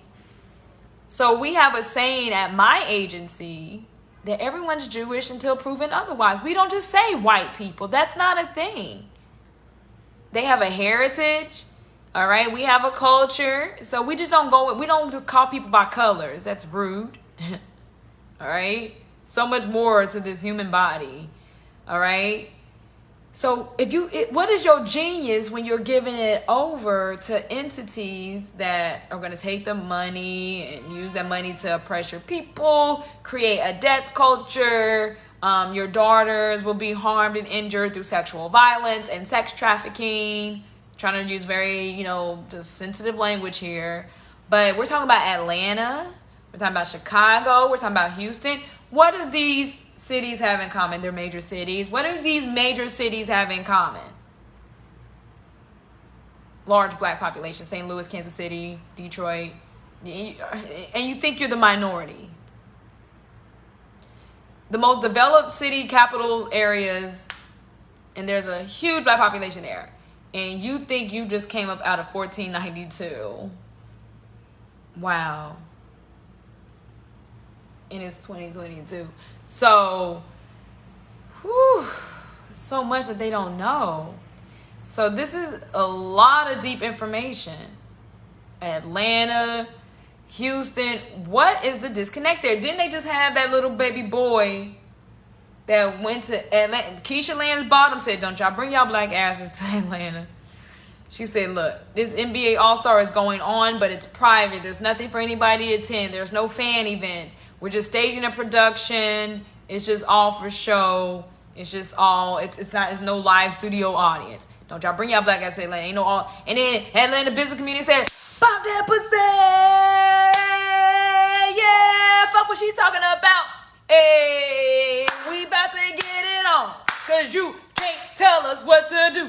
So we have a saying at my agency that everyone's Jewish until proven otherwise. We don't just say white people. That's not a thing. They have a heritage. All right, we have a culture, so we don't just call people by colors. That's rude. All right, so much more to this human body. All right, so what is your genius when you're giving it over to entities that are going to take the money and use that money to oppress your people, create a death culture? Your daughters will be harmed and injured through sexual violence and sex trafficking. Trying to use very, just sensitive language here. But we're talking about Atlanta. We're talking about Chicago. We're talking about Houston. What do these cities have in common? They're major cities. What do these major cities have in common? Large black population. St. Louis, Kansas City, Detroit. And you think you're the minority. The most developed city capital areas, and there's a huge black population there. And you think you just came up out of 1492. Wow. And it's 2022. So, so much that they don't know. So this is a lot of deep information. Atlanta, Houston, what is the disconnect there? Didn't they just have that little baby boy that went to Atlanta? Keisha Lance's bottom said, don't y'all bring y'all black asses to Atlanta. She said, look, this NBA All-Star is going on, but it's private. There's nothing for anybody to attend. There's no fan events. We're just staging a production. It's just all for show. It's just all, it's no live studio audience. Don't y'all bring y'all black asses to Atlanta. Ain't no all. And then Atlanta business community said, pop that pussy. Yeah, fuck what she talking about. Hey, we about to get it on. Cause you can't tell us what to do.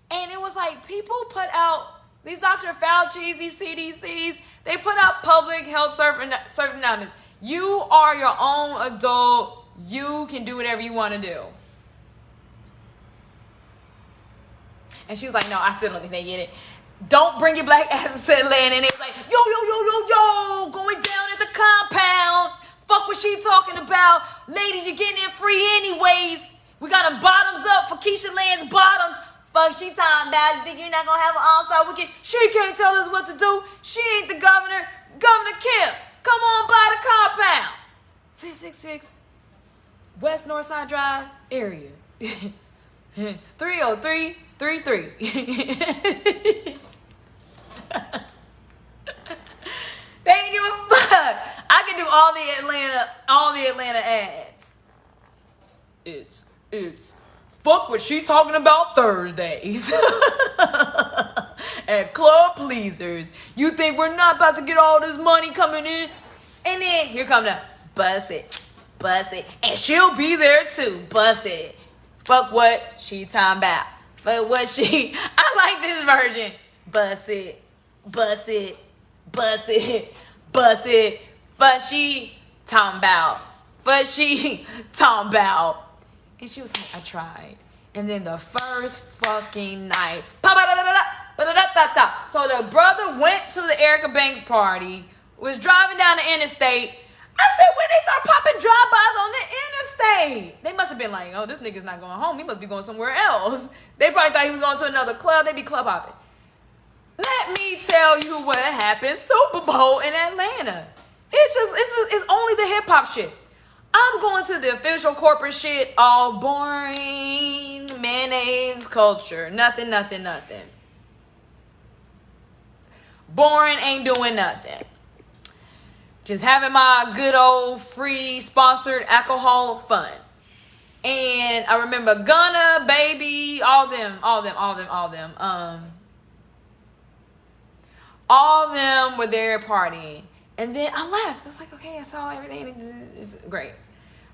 And it was like people put out, these Dr. Fauci's, these CDCs, they put out public health service announcements. You are your own adult. You can do whatever you want to do. And she was like, no, I still don't think they get it. Don't bring your black asses to Atlanta. And they was like, yo, going down at the compound. Fuck what she talking about. Ladies, you're getting in free anyways. We got them bottoms up for Keisha Lance's bottoms. Fuck she talking about. You think you're not going to have an all-star weekend? She can't tell us what to do. She ain't the governor. Governor Kim, come on by the compound. 666 West Northside Drive area. 30333. They didn't give a fuck. I can do all the Atlanta ads. It's fuck what she talking about Thursdays. At Club Pleasers. You think we're not about to get all this money coming in? And then here come the bust it. And she'll be there too. Bust it. Fuck what she talking about. Fuck what she, I like this version. Bust it. But she talking about. And she was like, I tried. And then the first fucking night. So the brother went to the Erica Banks party, was driving down the interstate. I said, when they start popping drive-bys on the interstate, they must have been like, oh, this nigga's not going home. He must be going somewhere else. They probably thought he was going to another club. They be club hopping. Let me tell you what happened. Super Bowl in Atlanta. It's only the hip hop shit. I'm going to the official corporate shit. All boring mayonnaise culture. Nothing. Boring, ain't doing nothing. Just having my good old free sponsored alcohol fun. And I remember Gunna, Baby, all them. All of them were there partying. And then I left. I was like, okay, I saw everything. It's great.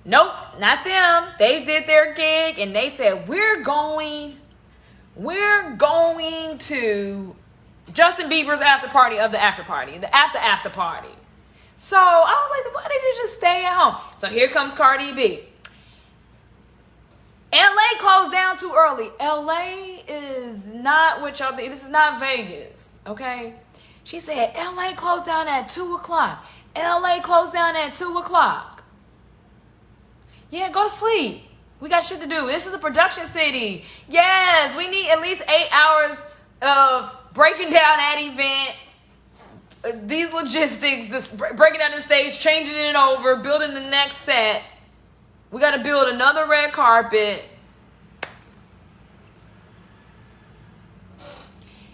Nope, not them. They did their gig and they said, we're going to Justin Bieber's after party of the after party. The after party. So I was like, why did you just stay at home? So here comes Cardi B. LA closed down too early. LA is not what y'all think. This is not Vegas, okay? She said, LA closed down at 2 o'clock. LA closed down at 2 o'clock. Yeah, go to sleep. We got shit to do. This is a production city. Yes, we need at least 8 hours of breaking down that event. These logistics, this breaking down the stage, changing it over, building the next set. We got to build another red carpet.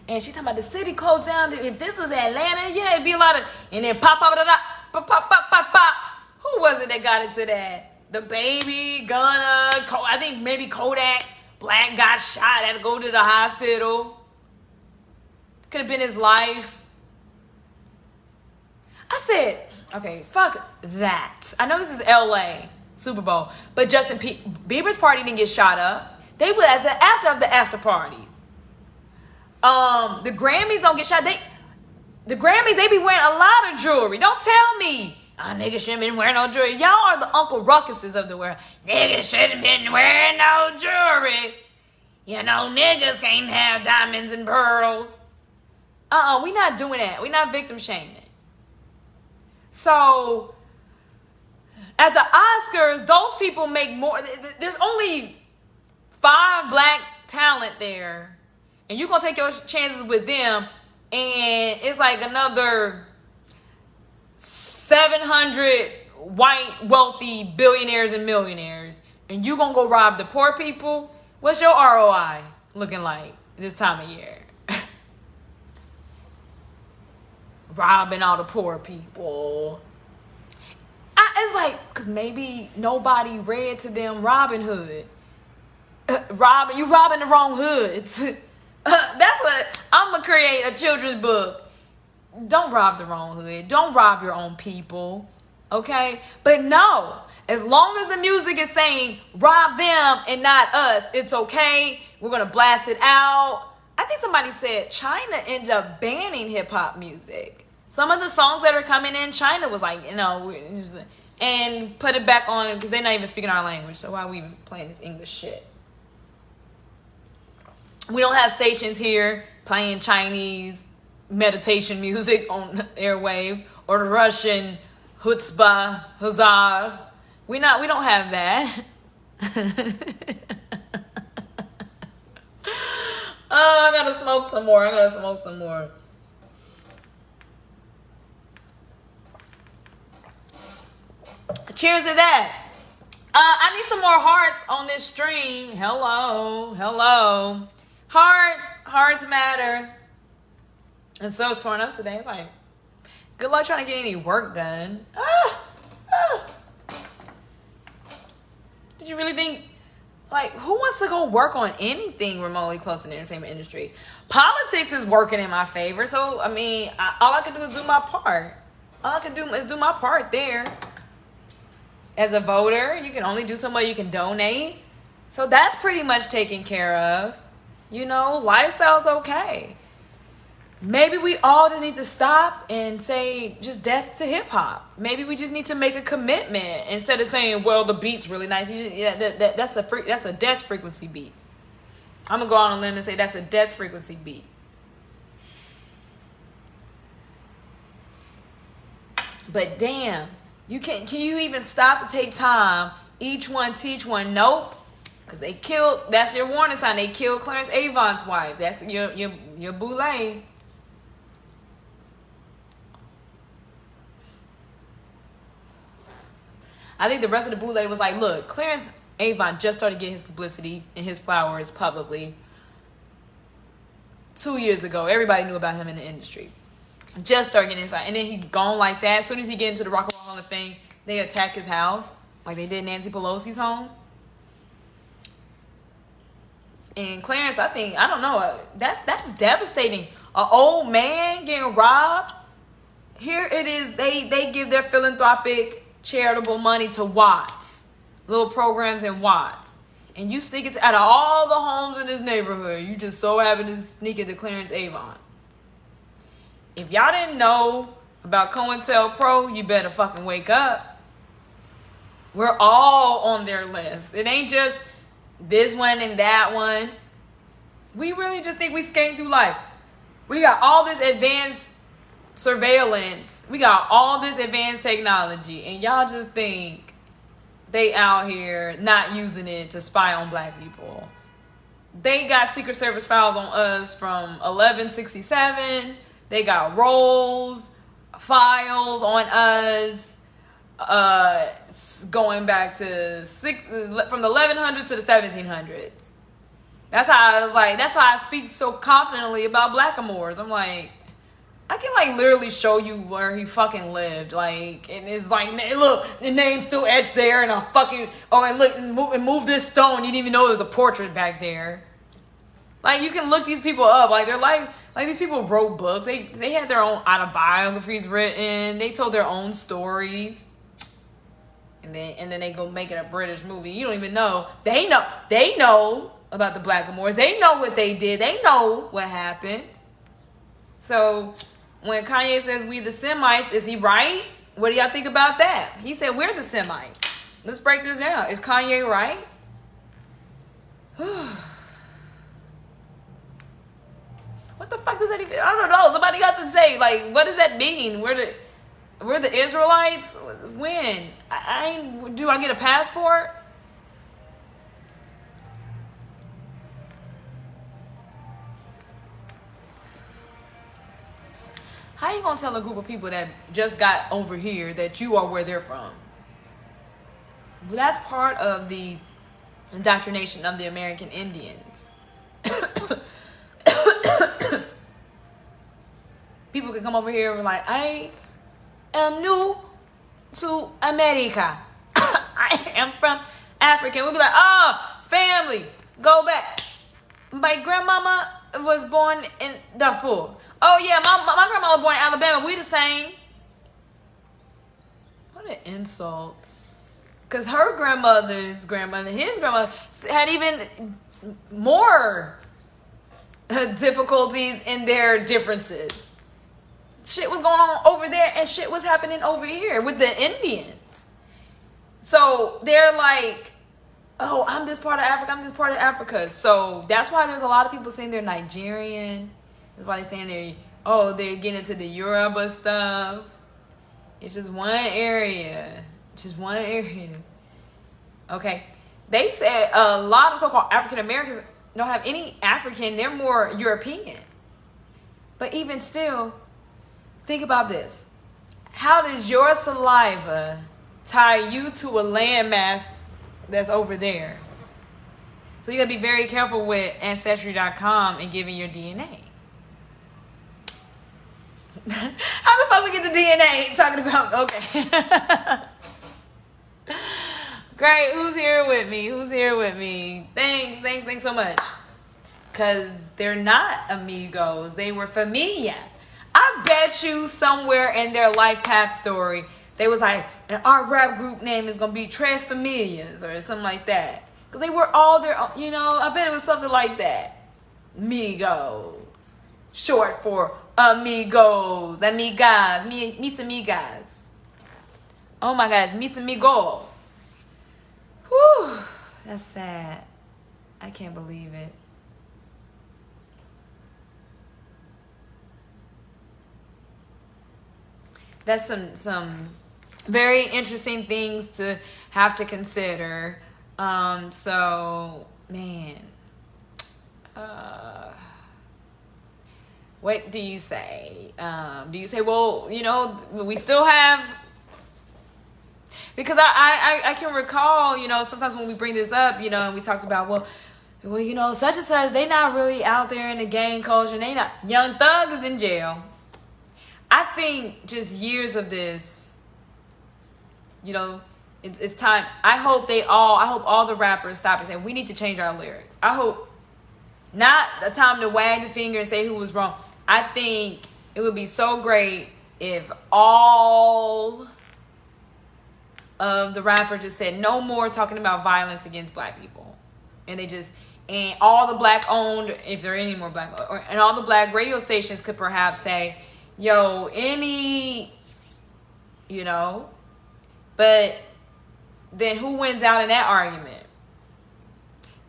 And she talking about the city closed down. If this was Atlanta, yeah, it'd be a lot of, and then pop. Who was it that got into that? The Baby, Gunna, I think maybe Kodak Black got shot, had to go to the hospital. Could have been his life. I said, okay, fuck that. I know this is LA, Super Bowl, but Justin Bieber's party didn't get shot up. They were at the after parties. The Grammys don't get shot. The Grammys, they be wearing a lot of jewelry. Don't tell me, niggas shouldn't been wearing no jewelry. Y'all are the Uncle Ruckuses of the world. Niggas shouldn't been wearing no jewelry. You know, niggas can't have diamonds and pearls. We not doing that. We not victim shaming. So, at the Oscars, those people make more. There's only 5 black talent there. And you're going to take your chances with them. And it's like another 700 white wealthy billionaires and millionaires, and you gonna go rob the poor people? What's your ROI looking like this time of year? Robbing all the poor people. It's like, because maybe nobody read to them Robin Hood. You robbing the wrong hoods. That's what I'm gonna create, a children's book. Don't rob the wrong hood. Don't rob your own people. Okay? But no, as long as the music is saying rob them and not us, it's okay. We're gonna blast it out. I think somebody said China ended up banning hip-hop music. Some of the songs that are coming in, China was like, and put it back on, because they're not even speaking our language. So why are we even playing this English shit? We don't have stations here playing Chinese meditation music on airwaves, or the Russian hutzpah, huzzahs. We don't have that. Oh, I gotta smoke some more. Cheers to that. I need some more hearts on this stream. Hello. Hearts matter. I'm so torn up today. It's like, good luck trying to get any work done. Did you really think, like, who wants to go work on anything remotely close to the entertainment industry? Politics is working in my favor. So, I mean, all I can do is do my part. All I can do is do my part there. As a voter, you can only do so much. You can donate. So that's pretty much taken care of. Lifestyle's okay. Maybe we all just need to stop and say just death to hip hop. Maybe we just need to make a commitment instead of saying, well, the beat's really nice. That's a death frequency beat. I'm gonna go on a limb and say that's a death frequency beat. But damn, can you even stop to take time? Each one teach one. Nope. Because they killed, that's your warning sign. They killed Clarence Avon's wife. That's your boule. I think the rest of the boule was like, look, Clarence Avon just started getting his publicity and his flowers publicly 2 years ago. Everybody knew about him in the industry. Just started getting his flowers. And then he gone like that. As soon as he get into the Rock and Roll Hall of Fame, they attack his house like they did Nancy Pelosi's home. And Clarence, I don't know, that's devastating. An old man getting robbed. Here it is, they give their philanthropic, charitable money to Watts. Little programs in Watts. And you sneak it out of all the homes in this neighborhood. You just so happen to sneak into Clarence Avon. If y'all didn't know about COINTELPRO, you better fucking wake up. We're all on their list. It ain't just this one and that one. We really just think we skating through life. We got all this advanced surveillance. We got all this advanced technology. And y'all just think they out here not using it to spy on black people. They got Secret Service files on us from 1167. They got rolls, files on us. Going back to from the 1100s to the 1700s. That's why I speak so confidently about Blackamoors. I'm like, I can like literally show you where he fucking lived. Like, and it's like, look, the name's still etched there, and and move this stone. You didn't even know there was a portrait back there. Like, you can look these people up. Like, they're like these people wrote books. They had their own autobiographies written. They told their own stories. And then they go make it a British movie. You don't even know. They know about the Blackamoors. They know what they did. They know what happened. So when Kanye says we the Semites, is he right? What do y'all think about that? He said we're the Semites. Let's break this down. Is Kanye right? What the fuck does that even? I don't know. Somebody got to say, like, what does that mean? We're the Israelites? When? Do I get a passport? How you gonna tell a group of people that just got over here that you are where they're from? Well, that's part of the indoctrination of the American Indians. People can come over here and be like, I am new to America. I am from Africa. We'll be like, oh, family, go back. My grandmama was born in Darfur. Oh, yeah, my grandma was born in Alabama. We the same. What an insult. Because her grandmother's grandmother, his grandmother, had even more difficulties in their differences. Shit was going on over there and shit was happening over here with the Indians. So they're like, oh, I'm this part of Africa, I'm this part of Africa. So that's why there's a lot of people saying they're Nigerian. That's why they're saying they're getting into the Yoruba stuff. It's just one area. Just one area. Okay. They said a lot of so-called African Americans don't have any African. They're more European. But even still, think about this. How does your saliva tie you to a landmass that's over there? So you gotta be very careful with Ancestry.com and giving your DNA. How the fuck we get the DNA talking about? Okay. Great. Who's here with me? Thanks so much. Because they're not amigos. They were familia. I bet you somewhere in their life path story, they was like, our rap group name is going to be Tres Familias or something like that. Because they were all their, I bet it was something like that. Migos. Short for amigos, amigas, mis amigas. Oh my gosh, mis amigos. Whew, that's sad. I can't believe it. That's some very interesting things to have to consider. So, man. What do you say? Do you say, well, we still have... Because I can recall, sometimes when we bring this up, and we talked about, well, such and such, they not really out there in the gang culture. They not... Young Thug is in jail. I think just years of this, it's time. I hope all the rappers stop and say, we need to change our lyrics. I hope not the time to wag the finger and say who was wrong. I think it would be so great if all of the rappers just said no more talking about violence against black people. And and all the black owned, if there are any more black, and all the black radio stations could perhaps say, yo, but then who wins out in that argument?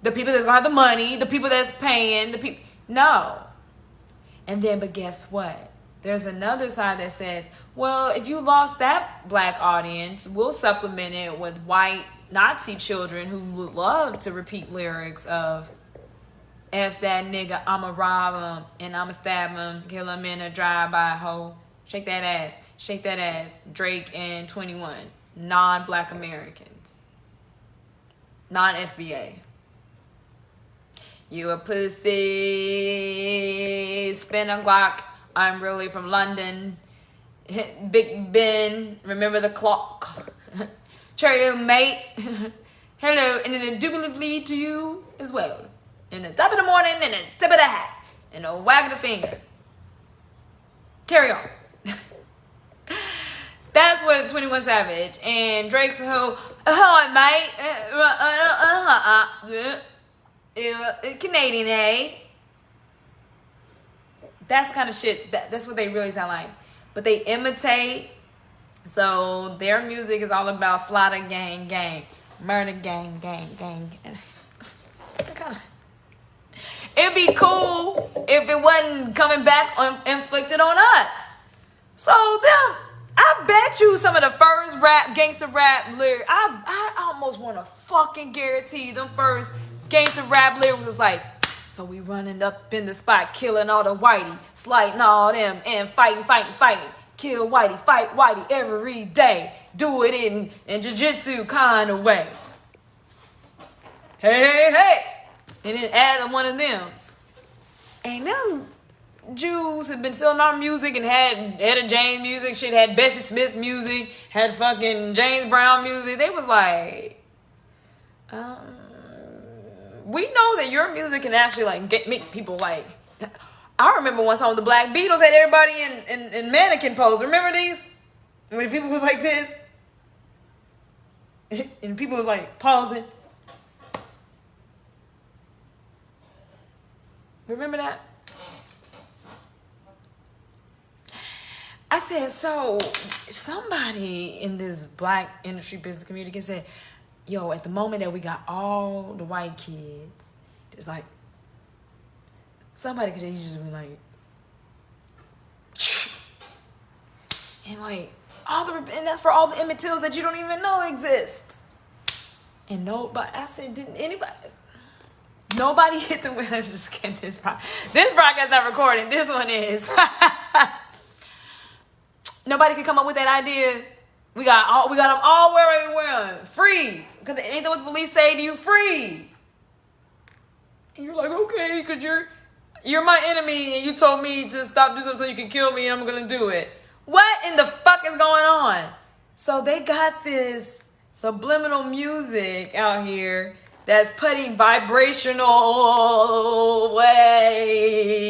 The people that's gonna have the money, the people that's paying, no. And then, but guess what? There's another side that says, well, if you lost that black audience, we'll supplement it with white Nazi children who would love to repeat lyrics of, F that nigga, I'ma rob him, and I'ma stab him, kill him in a drive-by hoe. Shake that ass. Drake and 21. Non-black Americans. Non-FBA. You a pussy, spin a Glock, I'm really from London. Big Ben, remember the clock. Cherry mate. Hello, and then indubitably to you as well. In the top of the morning, and the tip of the hat, and a wag of the finger. Carry on. That's what 21 Savage and Drake's whole, mate. Canadian, eh? That's the kind of shit, that's what they really sound like. But they imitate, so their music is all about slaughter gang, murder gang. It'd be cool if it wasn't coming back inflicted on us. So I bet you some of the first gangster rap lyrics, I almost want to fucking guarantee them first gangster rap lyrics was like, So we running up in the spot, killing all the whitey, slighting all them, and fighting. Kill whitey, fight whitey every day. Do it in jiu-jitsu kind of way. Hey. And then add one of them. And them Jews have been stealing our music and had Etta James music, shit, had Bessie Smith music, had fucking James Brown music. They was like, we know that your music can actually like make people like. I remember one song the Black Beatles had everybody in mannequin pose. Remember these? When people was like this, and people was like pausing. Remember that? I said, so somebody in this black industry business community can say, yo, at the moment that we got all the white kids, it's like, somebody could just be like, and like, and that's for all the Emmett Tills that you don't even know exist. And nobody, I said, nobody hit the winner. I'm just kidding. This broadcast not recording. This one is. Nobody could come up with that idea. We got them all wherever we wear them. Freeze. Because ain't that what the police say to you? Freeze. And you're like, okay, because you're my enemy and you told me to stop doing something so you can kill me and I'm going to do it. What in the fuck is going on? So they got this subliminal music out here that's putting vibrational way.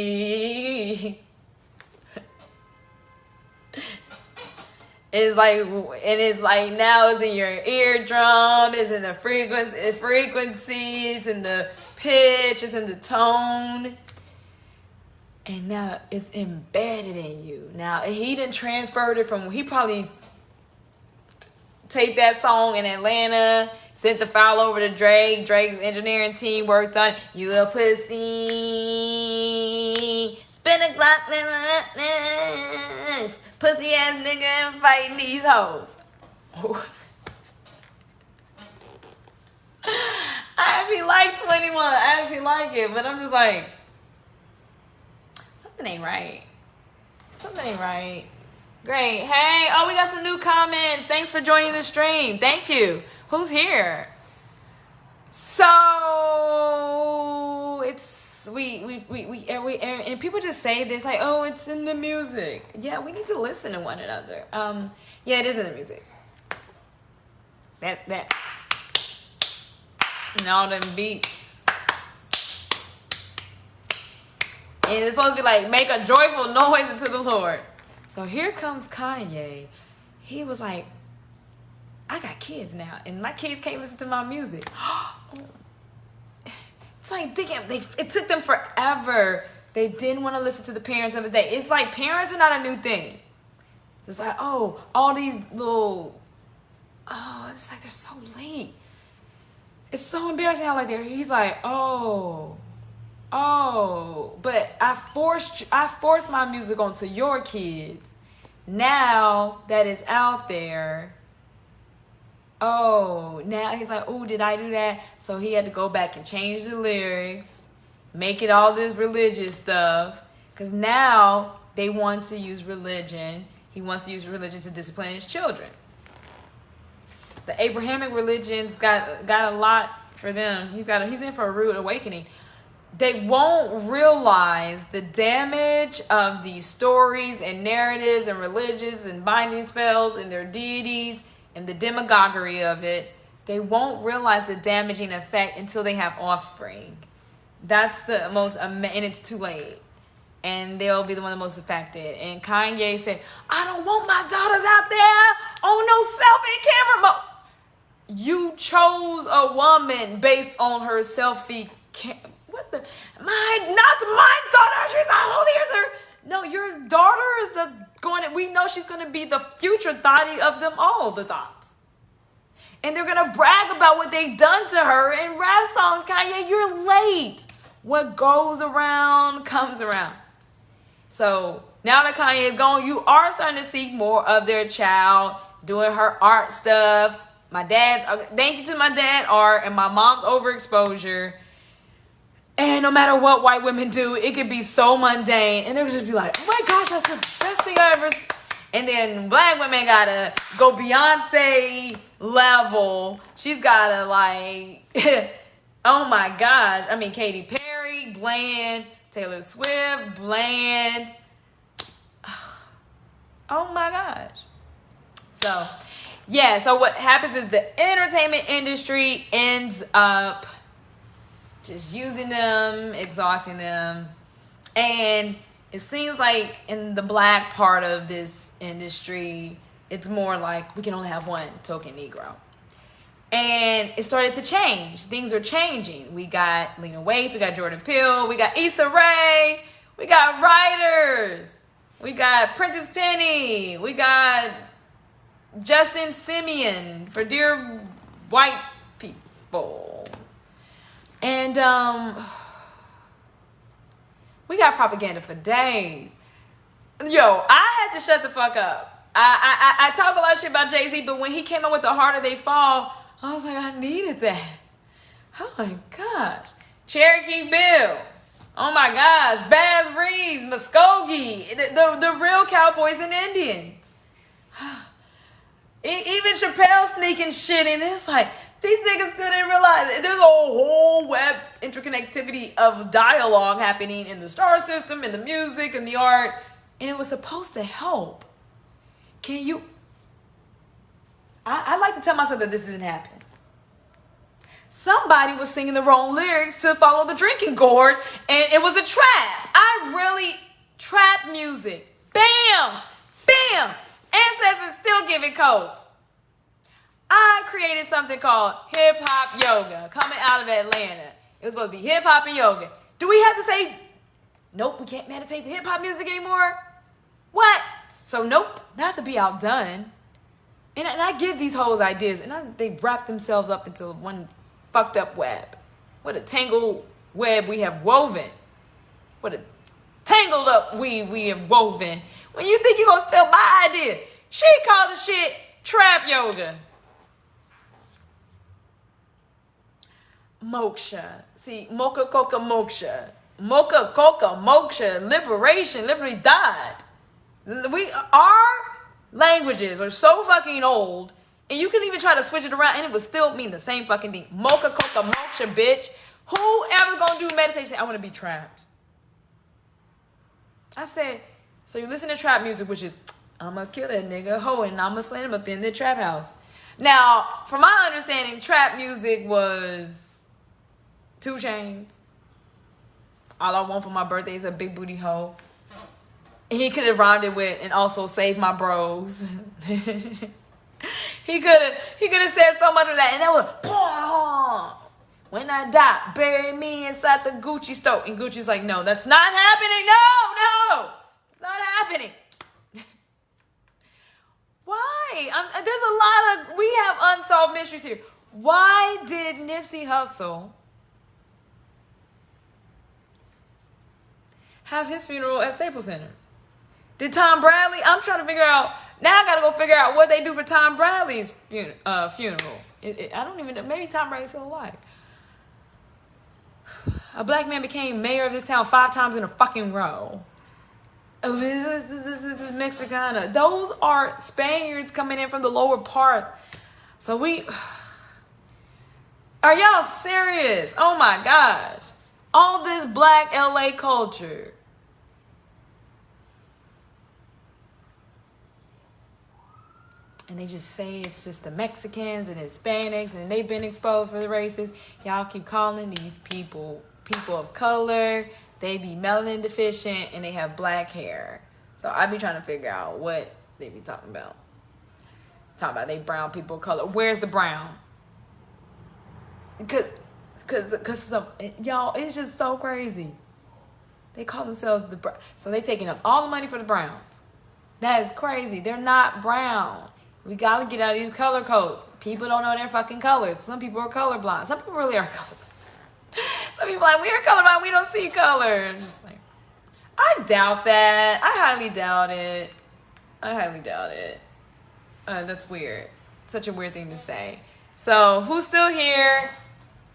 It's like now it's in your eardrum, it's in the frequency, it's in the pitch, it's in the tone. And now it's embedded in you. Now he done transferred it from, he probably taped that song in Atlanta, sent the file over to Drake. Drake's engineering team worked on You a Pussy, spin a clock, pussy ass nigga and fighting these hoes. I actually like 21. I actually like it, but I'm just like, something ain't right. Great. Hey, we got some new comments. Thanks for joining the stream. Thank you. Who's here? So it's we and people just say this like, oh, it's in the music. Yeah, we need to listen to one another. Yeah, it is in the music. That and all them beats. And it's supposed to be like, make a joyful noise unto the Lord. So here comes Kanye. He was like, I got kids now, and my kids can't listen to my music. It's like, damn, it took them forever. They didn't want to listen to the parents of the day. It's like parents are not a new thing. It's like, oh, all these little, it's like they're so late. It's so embarrassing how like he's like, but I forced my music onto your kids. Now that it's out there, now he's like, did I do that? So he had to go back and change the lyrics, make it all this religious stuff, because now they want to use religion. He wants to use religion to discipline his children. The Abrahamic religions got a lot for them. He's in for a rude awakening. They won't realize the damage of these stories and narratives and religions and binding spells and their deities and the demagoguery of it. They won't realize the damaging effect until they have offspring. That's the most, and it's too late. And they'll be the one the most affected. And Kanye said, I don't want my daughters out there on no selfie camera mode. You chose a woman based on her selfie camera. What the? Not my daughter. She's not holy as her. No, your daughter is we know she's going to be the future thotty of them all, the thoughts. And they're going to brag about what they've done to her in rap songs. Kanye, you're late. What goes around comes around. So now that Kanye is gone, you are starting to see more of their child doing her art stuff. Thank you to my dad art and my mom's overexposure. And no matter what white women do, it could be so mundane. And they would just be like, oh my gosh, that's the best thing I ever. And then black women gotta go Beyonce level. She's gotta like, oh my gosh. I mean, Katy Perry, bland. Taylor Swift, bland. Oh my gosh. So, yeah. So what happens is the entertainment industry ends up just using them, exhausting them. And it seems like in the black part of this industry, it's more like we can only have one token Negro. And it started to change. Things are changing. We got Lena Waithe, we got Jordan Peele, we got Issa Rae, we got writers, we got Prentice Penny, we got Justin Simeon for Dear White People. And we got propaganda for days. Yo, I had to shut the fuck up. I talk a lot of shit about Jay-Z, but when he came out with The Harder They Fall, I was like, I needed that. Oh my gosh. Cherokee Bill. Oh my gosh. Baz Reeves, Muskogee, the real cowboys and Indians. Even Chappelle sneaking shit in. It's like, these niggas still didn't realize there's a whole web interconnectivity of dialogue happening in the star system, in the music, and the art. And it was supposed to help. Can you... I like to tell myself that this didn't happen. Somebody was singing the wrong lyrics to Follow the Drinking Gourd, and it was a trap. Trap music. Bam! Bam! Ancestors still giving codes. I created something called hip hop yoga coming out of Atlanta. It was supposed to be hip hop and yoga. Do we have to say, nope, we can't meditate to hip hop music anymore? What? So nope, not to be outdone. And I give these hoes ideas, and they wrap themselves up into one fucked up web. What a tangled web we have woven. What a tangled up we have woven. When you think you're going to steal my idea, she calls the shit trap yoga. Moksha. See, mocha coca moksha. Mocha coca moksha. Liberation. Libertad. Our languages are so fucking old, and you can even try to switch it around and it would still mean the same fucking thing. Mocha coca moksha, bitch. Whoever gonna do meditation, I want to be trapped. I said, so you listen to trap music, which is, I'ma kill that nigga hoe and I'ma slam him up in the trap house. Now, from my understanding, trap music was 2 Chainz. All I want for my birthday is a big booty hoe. He could have rhymed it with, and also save my bros. he could have said so much of that, and that was, boom. When I die, bury me inside the Gucci store. And Gucci's like, no, that's not happening. No, it's not happening. Why? There's a lot of, we have unsolved mysteries here. Why did Nipsey Hussle have his funeral at Staples Center? Did Tom Bradley? I'm trying to figure out. Now I got to go figure out what they do for Tom Bradley's funeral. I don't even know. Maybe Tom Bradley's still alive. A black man became mayor of this town 5 times in a fucking row. This is Mexicana. Those are Spaniards coming in from the lower parts. So are y'all serious? Oh my gosh. All this black LA culture. And they just say it's just the Mexicans and Hispanics and they've been exposed for the races. Y'all keep calling these people of color. They be melanin deficient and they have black hair. So I be trying to figure out what they be talking about. Talking about they brown people of color. Where's the brown? Cause y'all, it's just so crazy. They call themselves the brown. So they taking up all the money for the browns. That is crazy. They're not brown. We gotta get out of these color codes. People don't know their fucking colors. Some people are colorblind. Some people really are colorblind. Some people are like, we are colorblind, we don't see color. I'm just like, I doubt that. I highly doubt it. That's weird. Such a weird thing to say. So, who's still here?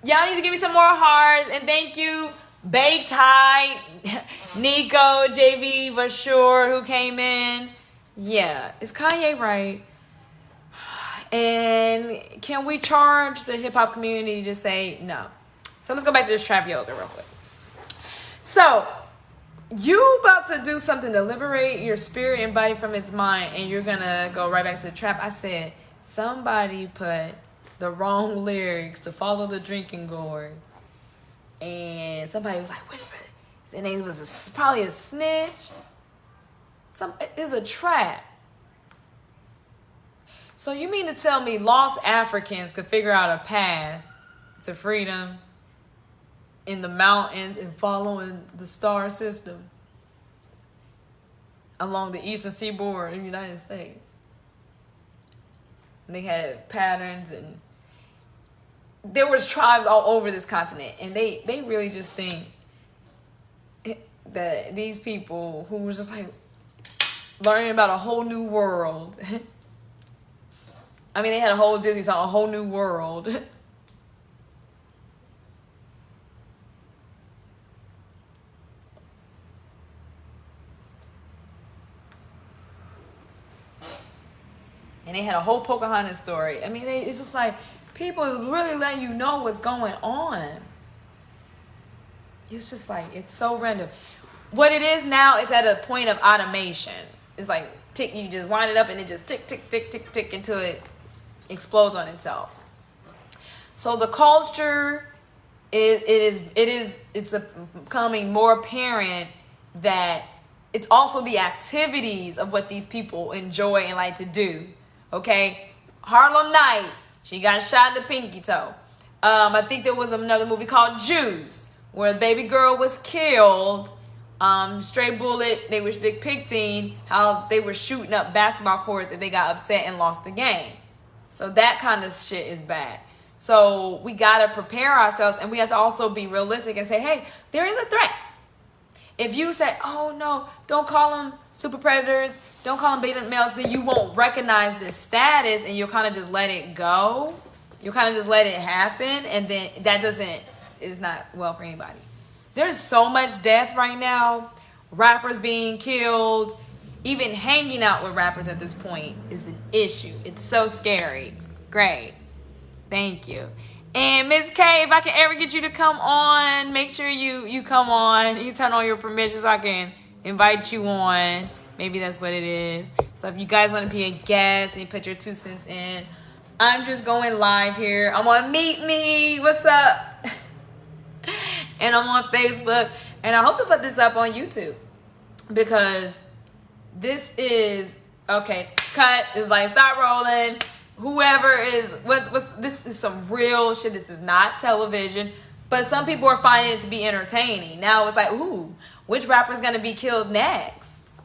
Y'all need to give me some more hearts. And thank you, Baked High, Nico, JV, for sure, who came in. Yeah, is Kanye right? And can we charge the hip hop community to say no? So let's go back to this trap yoga real quick. So you about to do something to liberate your spirit and body from its mind, and you're gonna go right back to the trap. I said somebody put the wrong lyrics to Follow the Drinking Gourd, and somebody was like, whisper. His name was probably a snitch. It's a trap. So you mean to tell me lost Africans could figure out a path to freedom in the mountains and following the star system along the eastern seaboard of the United States? And they had patterns, and there was tribes all over this continent, and they really just think that these people who was just like learning about a whole new world. I mean, they had a whole Disney song, A Whole New World. And they had a whole Pocahontas story. I mean, it's just like, people really letting you know what's going on. It's just like, it's so random. What it is now, it's at a point of automation. It's like, tick, you just wind it up and it just tick, tick, tick, tick, tick until it explodes on itself. So the culture, it's becoming more apparent that it's also the activities of what these people enjoy and like to do. Okay, Harlem Nights, she got shot in the pinky toe. I think there was another movie called Juice, where a baby girl was killed. Stray Bullet, they were depicting how they were shooting up basketball courts if they got upset and lost the game. So that kind of shit is bad. So we got to prepare ourselves, and we have to also be realistic and say, hey, there is a threat. If you say, oh no, don't call them super predators, don't call them beta males, then you won't recognize this status, and you'll kind of just let it go. You'll kind of just let it happen, and then that is not well for anybody. There's so much death right now. Rappers being killed. Even hanging out with rappers at this point is an issue. It's so scary. Great. Thank you. And Miss K, if I can ever get you to come on, make sure you come on. You turn on your permission so I can invite you on. Maybe that's what it is. So if you guys want to be a guest and put your 2 cents in, I'm just going live here. I'm on Meet Me. What's up? And I'm on Facebook. And I hope to put this up on YouTube, because this is, okay, cut. It's like, stop rolling. Whoever is, this is some real shit. This is not television. But some people are finding it to be entertaining. Now it's like, ooh, which rapper's going to be killed next?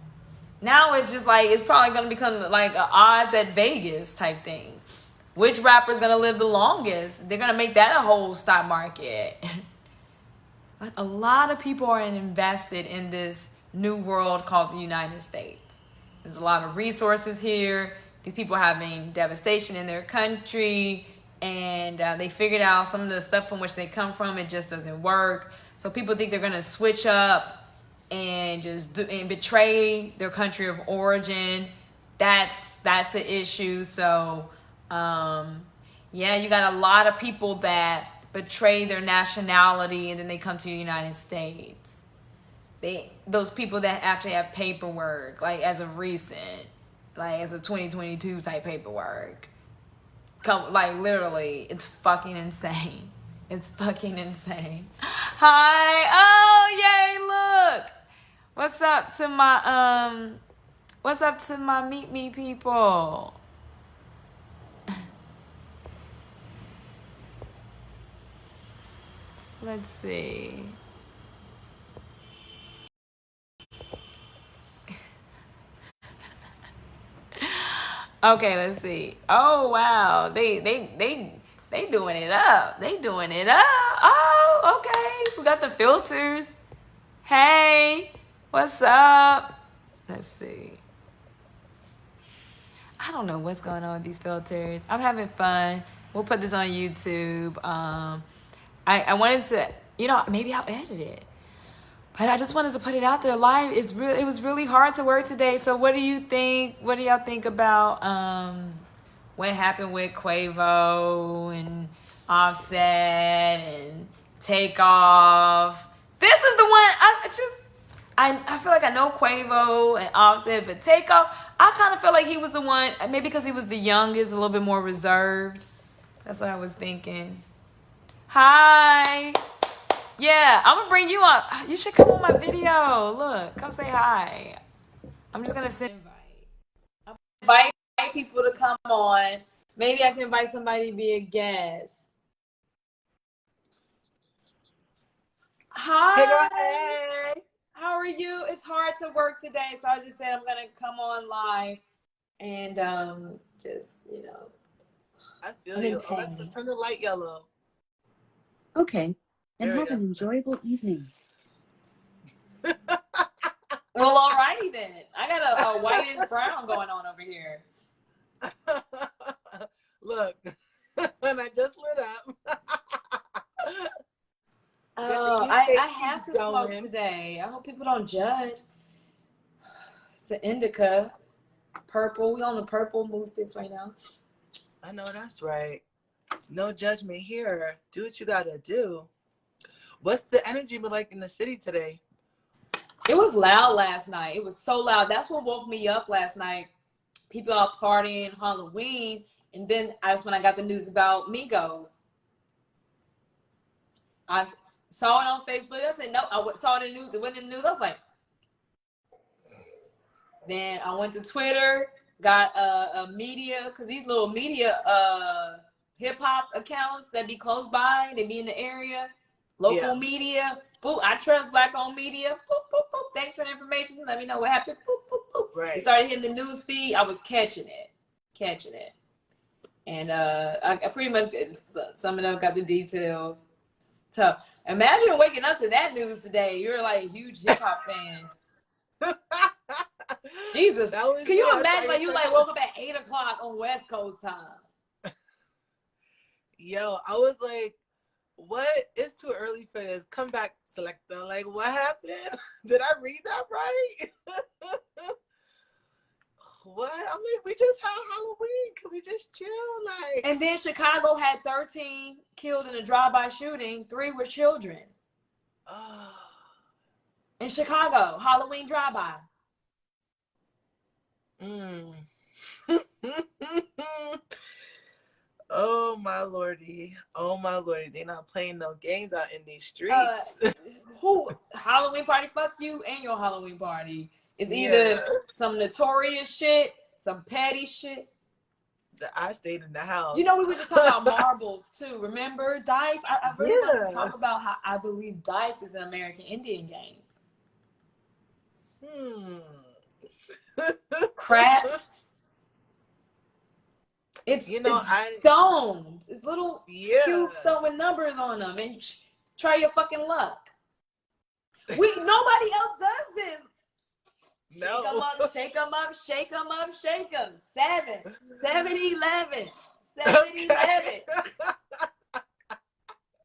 Now it's just like, it's probably going to become like a odds at Vegas type thing. Which rapper's going to live the longest? They're going to make that a whole stock market. Like, a lot of people are invested in this new world called the United States. There's a lot of resources here. These people are having devastation in their country, and they figured out some of the stuff from which they come from, it just doesn't work. So people think they're going to switch up and just and betray their country of origin. That's an issue. So, yeah, you got a lot of people that betray their nationality and then they come to the United States. Those people that actually have paperwork, like as of recent, like as of 2022 type paperwork, like literally, it's fucking insane. It's fucking insane. Hi, oh yay! Look, what's up to my Meet Me people? Let's see. Okay, let's see. Oh wow, they doing it up. They doing it up. Oh, okay. We got the filters. Hey, what's up? Let's see. I don't know what's going on with these filters. I'm having fun. We'll put this on YouTube. I wanted to, maybe I'll edit it. But I just wanted to put it out there live. It was really hard to work today. So what do you think? What do y'all think about what happened with Quavo and Offset and Takeoff? This is the one I feel like I know Quavo and Offset, but Takeoff, I kind of feel like he was the one, maybe because he was the youngest, a little bit more reserved. That's what I was thinking. Hi. Yeah, I'm gonna bring you on. You should come on my video. Look, come say hi. I'm just gonna send invite people to come on. Maybe I can invite somebody to be a guest. Hi. Hey girl, hey. How are you? It's hard to work today, so I just said I'm gonna come on live and just I feel you. Alexa, turn the light yellow. Okay. And have an enjoyable evening. Well, alrighty then. I got a whitish brown going on over here. Look, and I just lit up. Oh, I have to smoke today. I hope people don't judge. It's an indica. Purple. We on the purple mood sticks right now. I know that's right. No judgment here. Do what you gotta do. What's the energy been like in the city today? It was loud last night. It was so loud. That's what woke me up last night. People out partying Halloween, and then that's when I got the news about Migos. I saw it on Facebook. I said, no, I saw it in the news. It wasn't in the news. I was like, then I went to Twitter, got a media, because these little media hip hop accounts that be close by, they be in the area, local media. Boop, I trust black owned media. Boop, boop, boop. Thanks for the information. Let me know what happened. Boop, boop, boop. Right. It started hitting the news feed. I was catching it. And I pretty much, some of them got the details. It's tough. Imagine waking up to that news today. You're like a huge hip hop fan. Jesus. Can you imagine like you like woke up at 8 o'clock on West Coast time? Yo, I was like, what? It's too early for this. Come back, selector. Like, what happened? Did I read that right? What? I'm like, we just had Halloween. Can we just chill? Like, and then Chicago had 13 killed in a drive-by shooting. 3 were children. In Chicago, Halloween drive-by. Oh my lordy. Oh my lordy. They not playing no games out in these streets. Who Halloween party? Fuck you and your Halloween party. It's either some notorious shit, some petty shit. I stayed in the house. You know, we were just talking about marbles too. Remember Dice? I really want to talk about how I believe Dice is an American Indian game. Craps. It's stones. It's little cute stone with numbers on them, and try your fucking luck. Nobody else does this. No. Shake them up, shake them up, shake them. 7, 7, 11, 7, 11.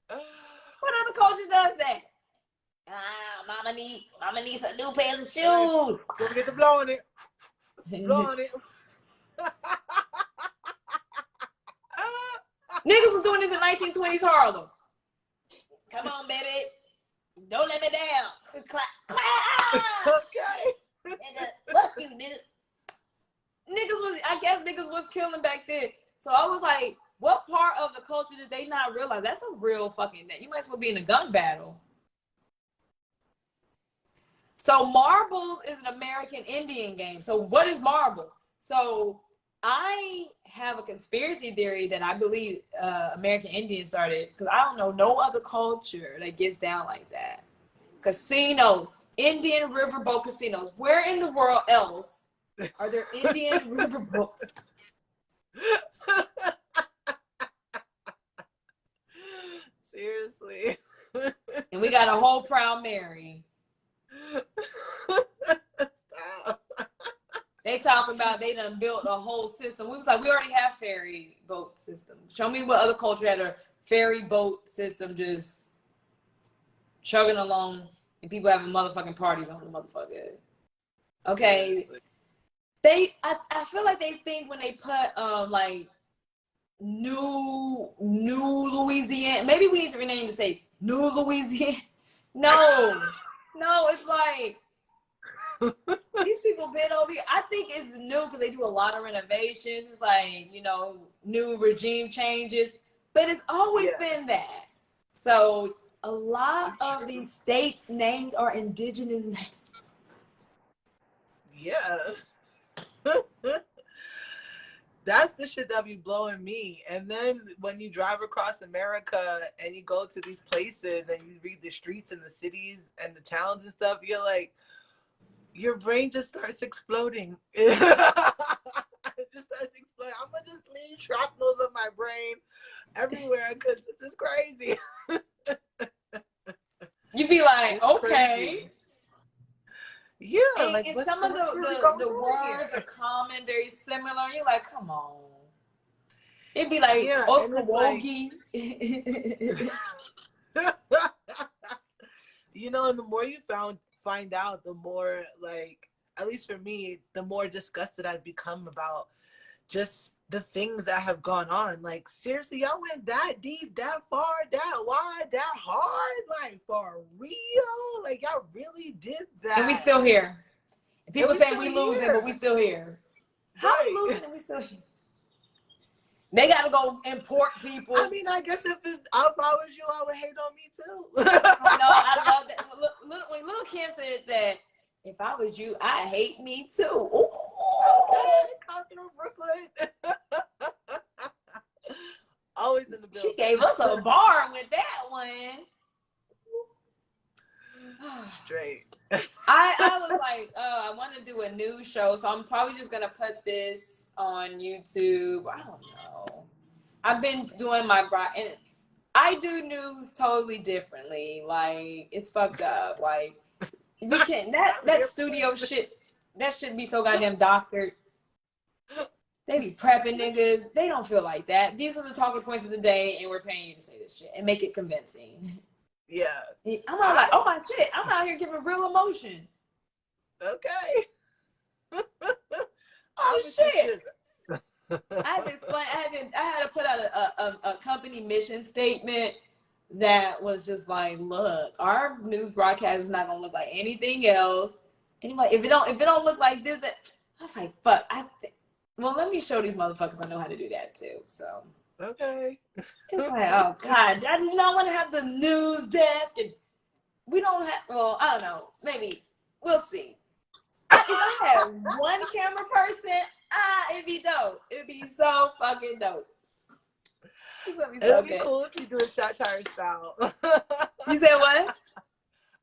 What other culture does that? Mama needs a new pair of shoes. Go get the blowing it. Blowing it. Niggas was doing this in 1920s Harlem. Come on, baby. Don't let me down. Clap, clap. Okay. Nigga, fuck you, nigga. Niggas was killing back then. So I was like, what part of the culture did they not realize? That's a real fucking thing. You might as well be in a gun battle. So marbles is an American Indian game. So what is marbles? So I have a conspiracy theory that I believe American Indians started, because I don't know no other culture that gets down like that. Casinos, Indian riverboat casinos. Where in the world else are there Indian riverboat? Seriously. And we got a whole Proud Mary. Stop. They talking about they done built a whole system. We was like, we already have ferry boat system. Show me what other culture had a ferry boat system just chugging along and people having motherfucking parties on the motherfucker. Okay. Seriously. I feel like they think when they put like New Louisiana, maybe we need to rename to say New Louisiana. No, it's like these people been over here. I think it's new because they do a lot of renovations. It's like, you know, new regime changes, but it's always been that. So a lot of these states' names are indigenous names. Yeah. That's the shit that be blowing me. And then when you drive across America and you go to these places and you read the streets and the cities and the towns and stuff, you're like, your brain just starts exploding. It just starts exploding. I'm gonna just leave shrapnels of my brain everywhere because this is crazy. You'd be like, It's okay. crazy. Yeah, and, like and what's some of the words here? are common, very similar. You're like, come on. It'd be like Oscar Wogi. You know, and the more you find out, the more, like, at least for me, the more disgusted I've become about just the things that have gone on. Like, seriously, y'all went that deep, that far, that wide, that hard, like, for real? Like, y'all really did that. And we still here. And people say we losing, but we still here. How we losing and we still here? They gotta go import people. I mean, I guess if I was you, I would hate on me too. No, I love that. When Lil' Kim said that, if I was you, I hate me too. Ooh. Talking to Brooklyn. Always in the building. She gave us a bar with that one. Straight. I was like, I want to do a news show, so I'm probably just gonna put this on YouTube. I don't know. I've been doing my and I do news totally differently. Like, it's fucked up. Like, we can't that studio shit. That shouldn't be so goddamn doctored. They be prepping niggas. They don't feel like that. These are the talking points of the day, and we're paying you to say this shit and make it convincing. Yeah. I'm not like, oh my shit, I'm out here giving real emotions. Okay. Oh shit. I had to explain. I had to put out a company mission statement that was just like, look, our news broadcast is not gonna look like anything else. And like, if it don't look like this, that I was like, fuck. Well, let me show these motherfuckers I know how to do that too. So. Okay. It's like, oh God, I do not want to have the news desk, and we don't have. Well, I don't know. Maybe we'll see. If I had one camera person, it'd be dope. It'd be so fucking dope. It'd be cool if you do it satire style. You said what?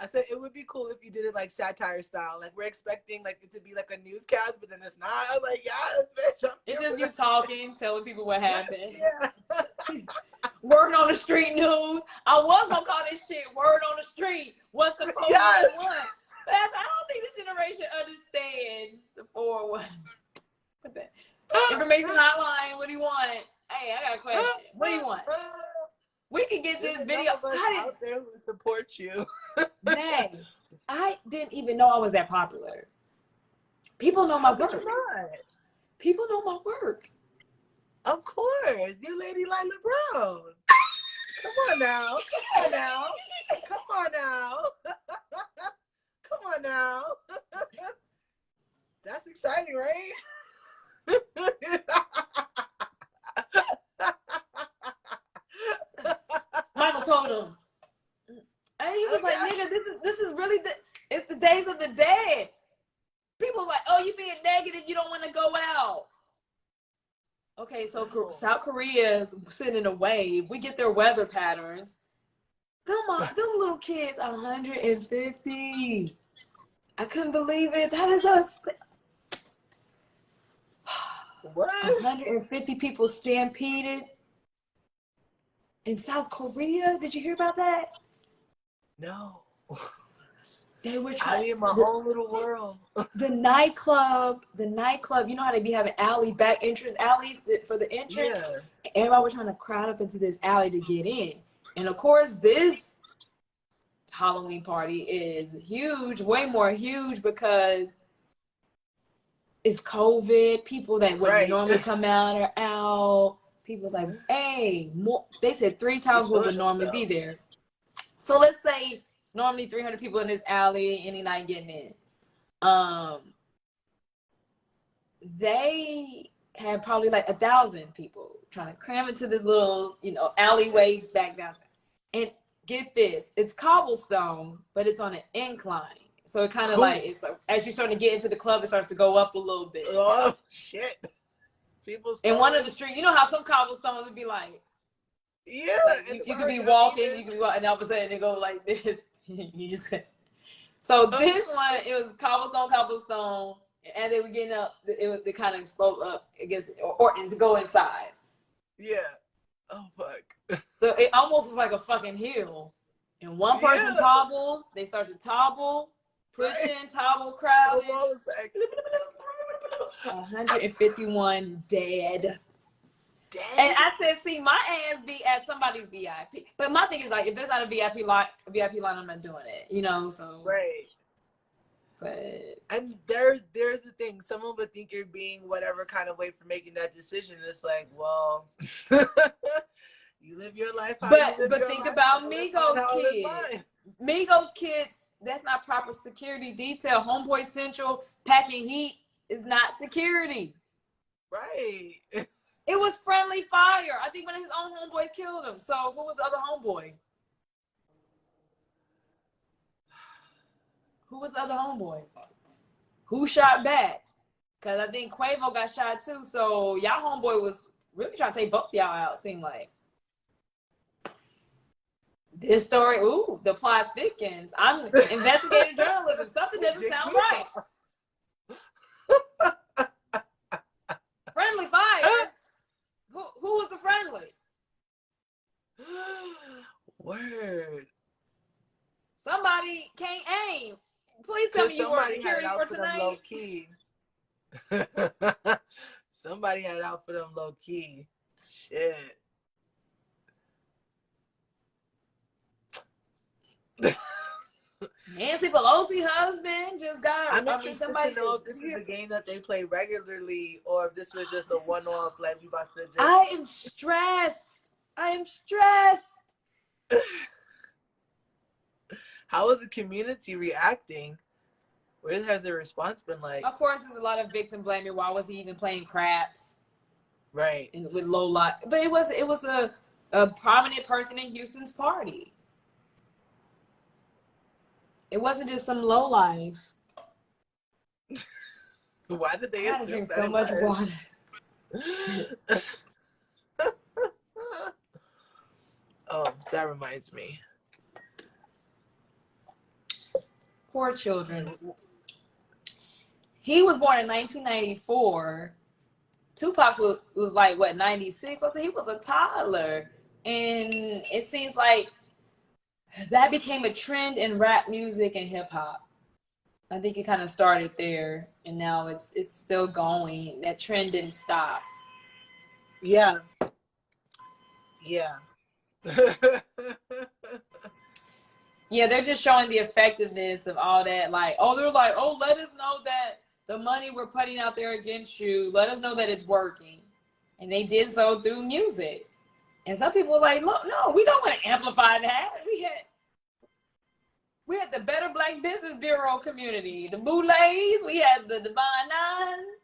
I said it would be cool if you did it like satire style. Like, we're expecting like it to be like a newscast, but then it's not. I'm like, yes, bitch. It's just you talking, telling people what happened. Yeah. Word on the street news. I was gonna call this shit word on the street. What's the 411? But I don't think this generation understands the 411. What's that? Information hotline. What do you want? Hey, I got a question. What do you want? We can get this video. Out there who support you. Nay, I didn't even know I was that popular. People know my work. People know my work. Of course. You Lady like LeBron. Come on now. Come on now. Come on now. Come on now. That's exciting, right? Michael told him. And he was like, nigga, this is really it's the days of the dead. People like, oh, you being negative, you don't want to go out. Okay, so South Korea is sitting in a wave. We get their weather patterns. Them little kids, 150. I couldn't believe it. That is us. What? 150 people stampeded in South Korea. Did you hear about that? No. They were trying. I live in my own little world. The nightclub. You know how they be having back entrance alleys for the entrance. Yeah. Everybody was trying to crowd up into this alley to get in, and of course, this Halloween party is huge, way more huge because it's COVID. People that wouldn't normally come out are out. People's like, hey, more. They said 3 times what would normally be there. So let's say it's normally 300 people in this alley any night getting in. They had probably like 1,000 people trying to cram into the little, alleyways back down. And get this, it's cobblestone, but it's on an incline. So it kind of like, it's as you're starting to get into the club, it starts to go up a little bit. Oh, shit. In one of the streets, you know how some cobblestones would be like, yeah, like you could be walking, you could be walking, and all of a sudden it go like this. So this one, it was cobblestone, and they were getting up. They kind of slope up, I guess, or to go inside. Yeah. Oh fuck. So it almost was like a fucking hill. And one person toppled. They started to topple, pushing, topple, crowding. 151 dead. And I said, see, my ass be at somebody's VIP. But my thing is like, if there's not a VIP line, I'm not doing it. So right. But and there's the thing. Someone would think you're being whatever kind of way for making that decision. It's like, well, you live your life. But think about Migos kids. Migos kids. That's not proper security detail. Homeboy Central packing heat is not security. Right. It was friendly fire. I think one of his own homeboys killed him. So who was the other homeboy? Who was the other homeboy? Who shot back? Because I think Quavo got shot too. So y'all homeboy was really trying to take both y'all out, seemed like. This story, ooh, the plot thickens. I'm investigative journalism. Something doesn't sound right. Friendly fire? Who was the friendly? Word. Somebody can't aim. Please tell me you were security for tonight. Low key. Somebody had it out for them low key. Shit. Nancy Pelosi husband just got. I'm interested to know if this is a game that they play regularly or if this was just a one-off. Like we about to. I am stressed. How is the community reacting? What has the response been like? Of course, there's a lot of victim blaming. Why was he even playing craps? Right. With low life, but it was a prominent person in Houston's party. It wasn't just some low life. Why did they assume drink that so much water? Oh, that reminds me. Poor children. He was born in 1994. Tupac was like, what, 96? I said he was a toddler. And it seems like that became a trend in rap music and hip hop. I think it kind of started there, and now it's still going. That trend didn't stop. Yeah. Yeah. Yeah, they're just showing the effectiveness of all that. Like, they're like, let us know that the money we're putting out there against you, let us know that it's working. And they did so through music. And some people were like, look, no, we don't want to amplify that. We had the Better Black Business Bureau community, the Boulets, we had the Divine Nines,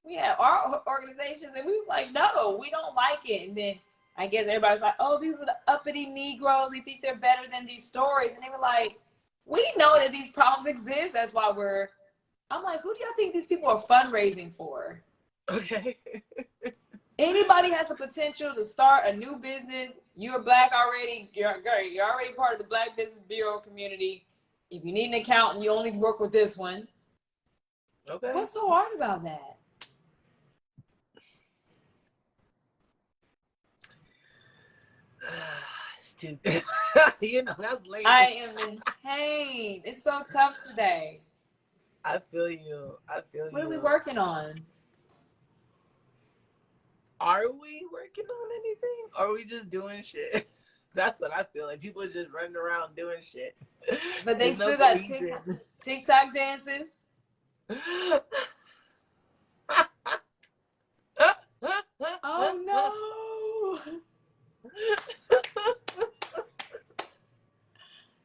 we had our organizations, and we was like, no, we don't like it. And then I guess everybody's like, these are the uppity Negroes. They think they're better than these stories. And they were like, we know that these problems exist. That's why I'm like, who do y'all think these people are fundraising for? Okay. Anybody has the potential to start a new business. You're Black already. You're already part of the Black Business Bureau community. If you need an accountant, you only work with this one. Okay. What's so hard about that? Stupid. That's late. I am in pain. It's so tough today. I feel you. What are we working on? Are we working on anything? Or are we just doing shit? That's what I feel like. People are just running around doing shit. But they There's no still got cohesion. TikTok dances. Oh no.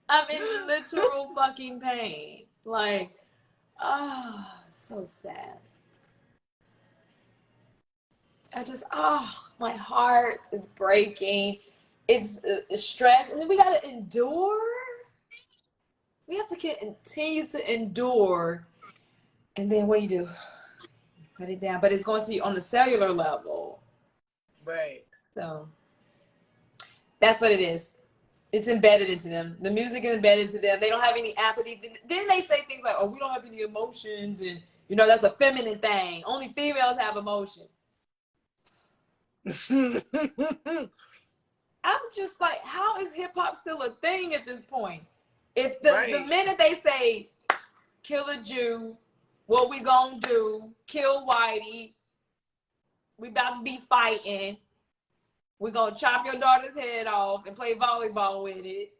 I'm in literal fucking pain. Like, oh, so sad. My heart is breaking. It's stress. And then we got to endure. We have to continue to endure. And then what do? Put it down. But it's going to be on the cellular level. Right. So that's what it is. It's embedded into them. The music is embedded into them. They don't have any apathy. Then they say things like, oh, we don't have any emotions. And, that's a feminine thing. Only females have emotions. I'm just like, how is hip hop still a thing at this point? If the minute they say, kill a Jew, what we gonna do? Kill Whitey. We about to be fighting. We're going to chop your daughter's head off and play volleyball with it.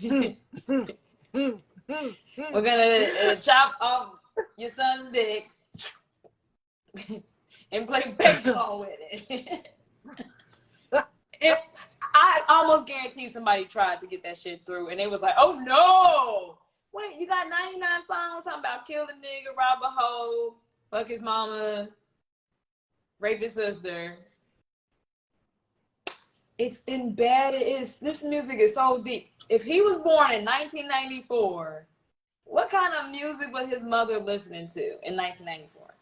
We're going to chop off your son's dick and play baseball with it. I almost guarantee somebody tried to get that shit through, and they was like, oh, no. Wait, you got 99 songs talking about kill a nigga, rob a hoe, fuck his mama, rape his sister. It's embedded. This music is so deep. If he was born in 1994, what kind of music was his mother listening to in 1994?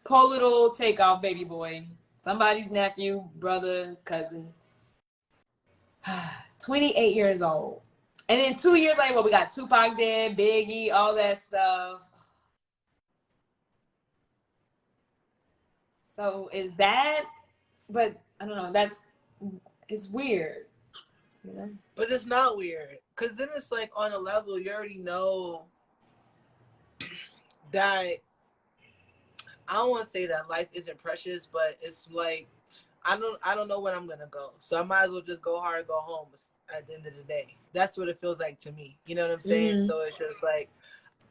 Poor little Takeoff, baby boy. Somebody's nephew, brother, cousin. 28 years old. And then 2 years later, we got Tupac dead, Biggie, all that stuff. So is that, but I don't know, it's weird, But it's not weird, because then it's like on a level you already know that, I don't want to say that life isn't precious, but it's like I don't know when I'm gonna go, so I might as well just go hard, go home at the end of the day. That's what it feels like to me, you know what I'm saying? Mm-hmm. So it's just like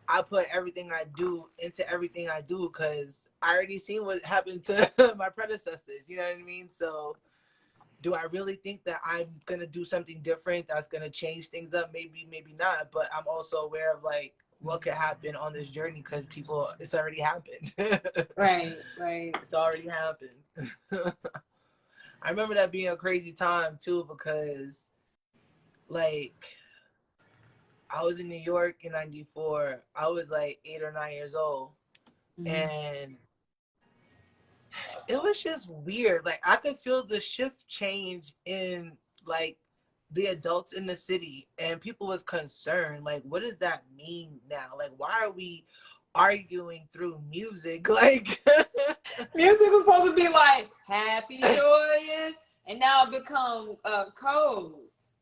I put everything I do into everything I do, because I already seen what happened to my predecessors, you know what I mean? So do I really think that I'm gonna do something different that's gonna change things up? Maybe, maybe not. But I'm also aware of like what could happen on this journey, because it's already happened. Right. It's already happened. I remember that being a crazy time too, because like I was in New York in '94. I was like 8 or 9 years old, and it was just weird. Like I could feel the shift change in like the adults in the city, and people was concerned. Like, what does that mean now? Like, why are we arguing through music? Like, music was supposed to be like happy, joyous, and now it become codes,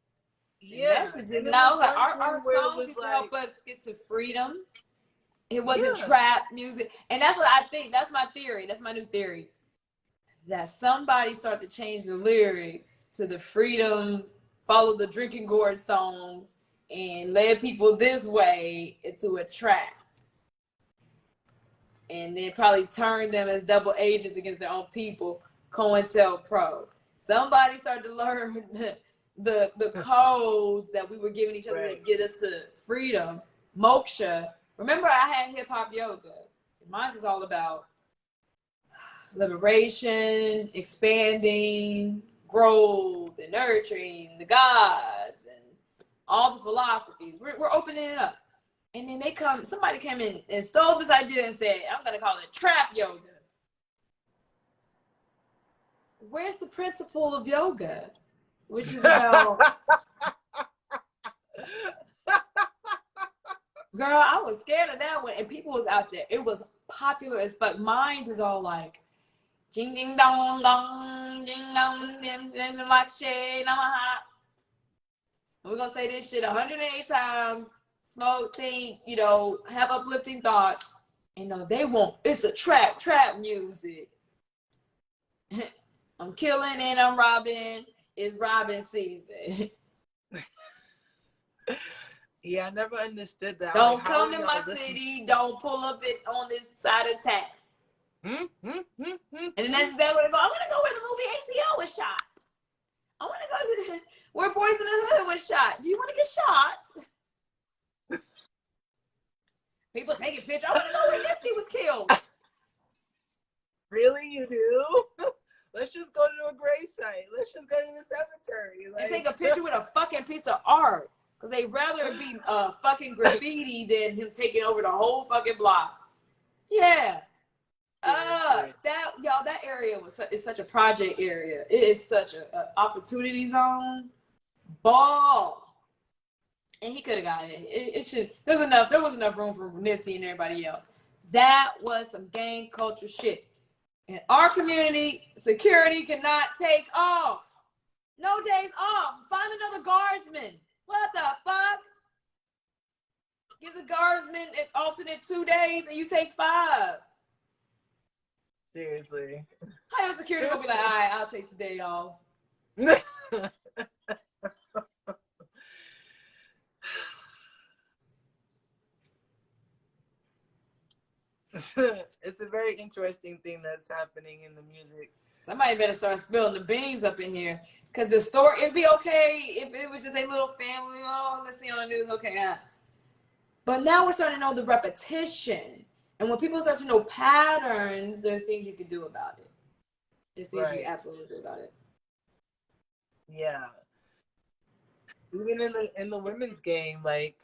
messages. And I was like, our songs used to help us get to freedom. It wasn't trap music, and that's what I think. That's my theory. That's my new theory. That somebody started to change the lyrics to the freedom, follow the drinking gourd songs, and led people this way into a trap. And then probably turn them as double agents against their own people, COINTELPRO. Somebody started to learn the codes that we were giving each other to get us to freedom. Moksha. Remember, I had hip hop yoga. Mine is all about liberation, expanding, growth, and nurturing the gods and all the philosophies. We're opening it up. And then somebody came in and stole this idea and said, I'm going to call it trap yoga. Where's the principle of yoga? Which is about... Girl, I was scared of that one. And people was out there. It was popular as fuck. Mine is all like, jing ding dong dong, ding dong, ding ding like shade, namaha. We're going to say this shit 108 times. Smoke, think, have uplifting thoughts. And they won't. It's a trap music. I'm killing and I'm robbing. It's robbing season. Yeah, I never understood that. Don't like, come to my city. Don't pull up it on this side of town. And then that's exactly what I go. I want to go where the movie ATL was shot. I want to go to where Boys in the Hood was shot. Do you want to get shot? People taking pictures. I want to go where Nipsey was killed. Really, you do? Let's just go to a gravesite. Let's just go to the cemetery. Like, and take a picture with a fucking piece of art. Because they'd rather it be fucking graffiti than him taking over the whole fucking block. Yeah. That area is such a project area. It is such an opportunity zone. Ball. And he could have got it. There was enough room for Nipsey and everybody else. That was some gang culture shit. In our community, security cannot take off. No days off. Find another guardsman. What the fuck? Give the guardsman an alternate 2 days and you take 5. Seriously. How your security gonna be like, all right, I'll take today off. It's a very interesting thing that's happening in the music. Somebody better start spilling the beans up in here. Because the story, it'd be okay if it was just a little family. Oh, let's see on the news. Okay. But now we're starting to know the repetition. And when people start to know patterns, there's things you can do about it. There's things you absolutely do about it. Yeah. Even in the women's game, like,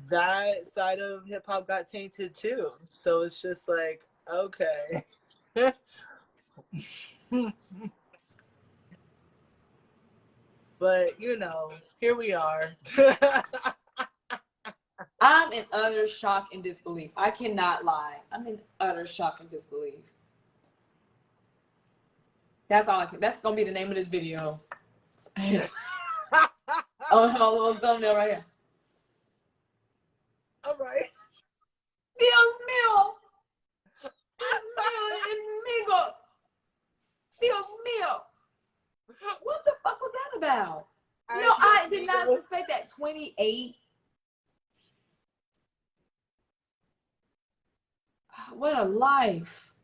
that side of hip hop got tainted too. So it's just like, okay. But here we are. I'm in utter shock and disbelief. I cannot lie. I'm in utter shock and disbelief. That's all that's gonna be the name of this video. Oh, my little thumbnail right here. All right. Dios mío. Dios mío and Migos. Dios mío. What the fuck was that about? I did not suspect that. 28. What a life.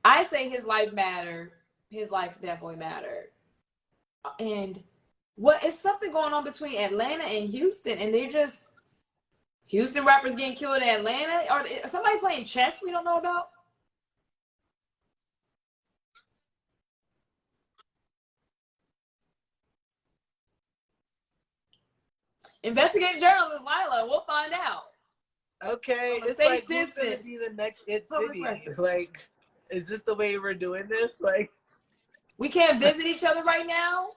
I say his life mattered. His life definitely mattered. And what is something going on between Atlanta and Houston, and they're just Houston rappers getting killed in Atlanta? Or somebody playing chess we don't know about? Investigative journalist Lila, we'll find out. Okay, it's like who's gonna be the next It City? Like, is this the way we're doing this? Like, we can't visit each other right now.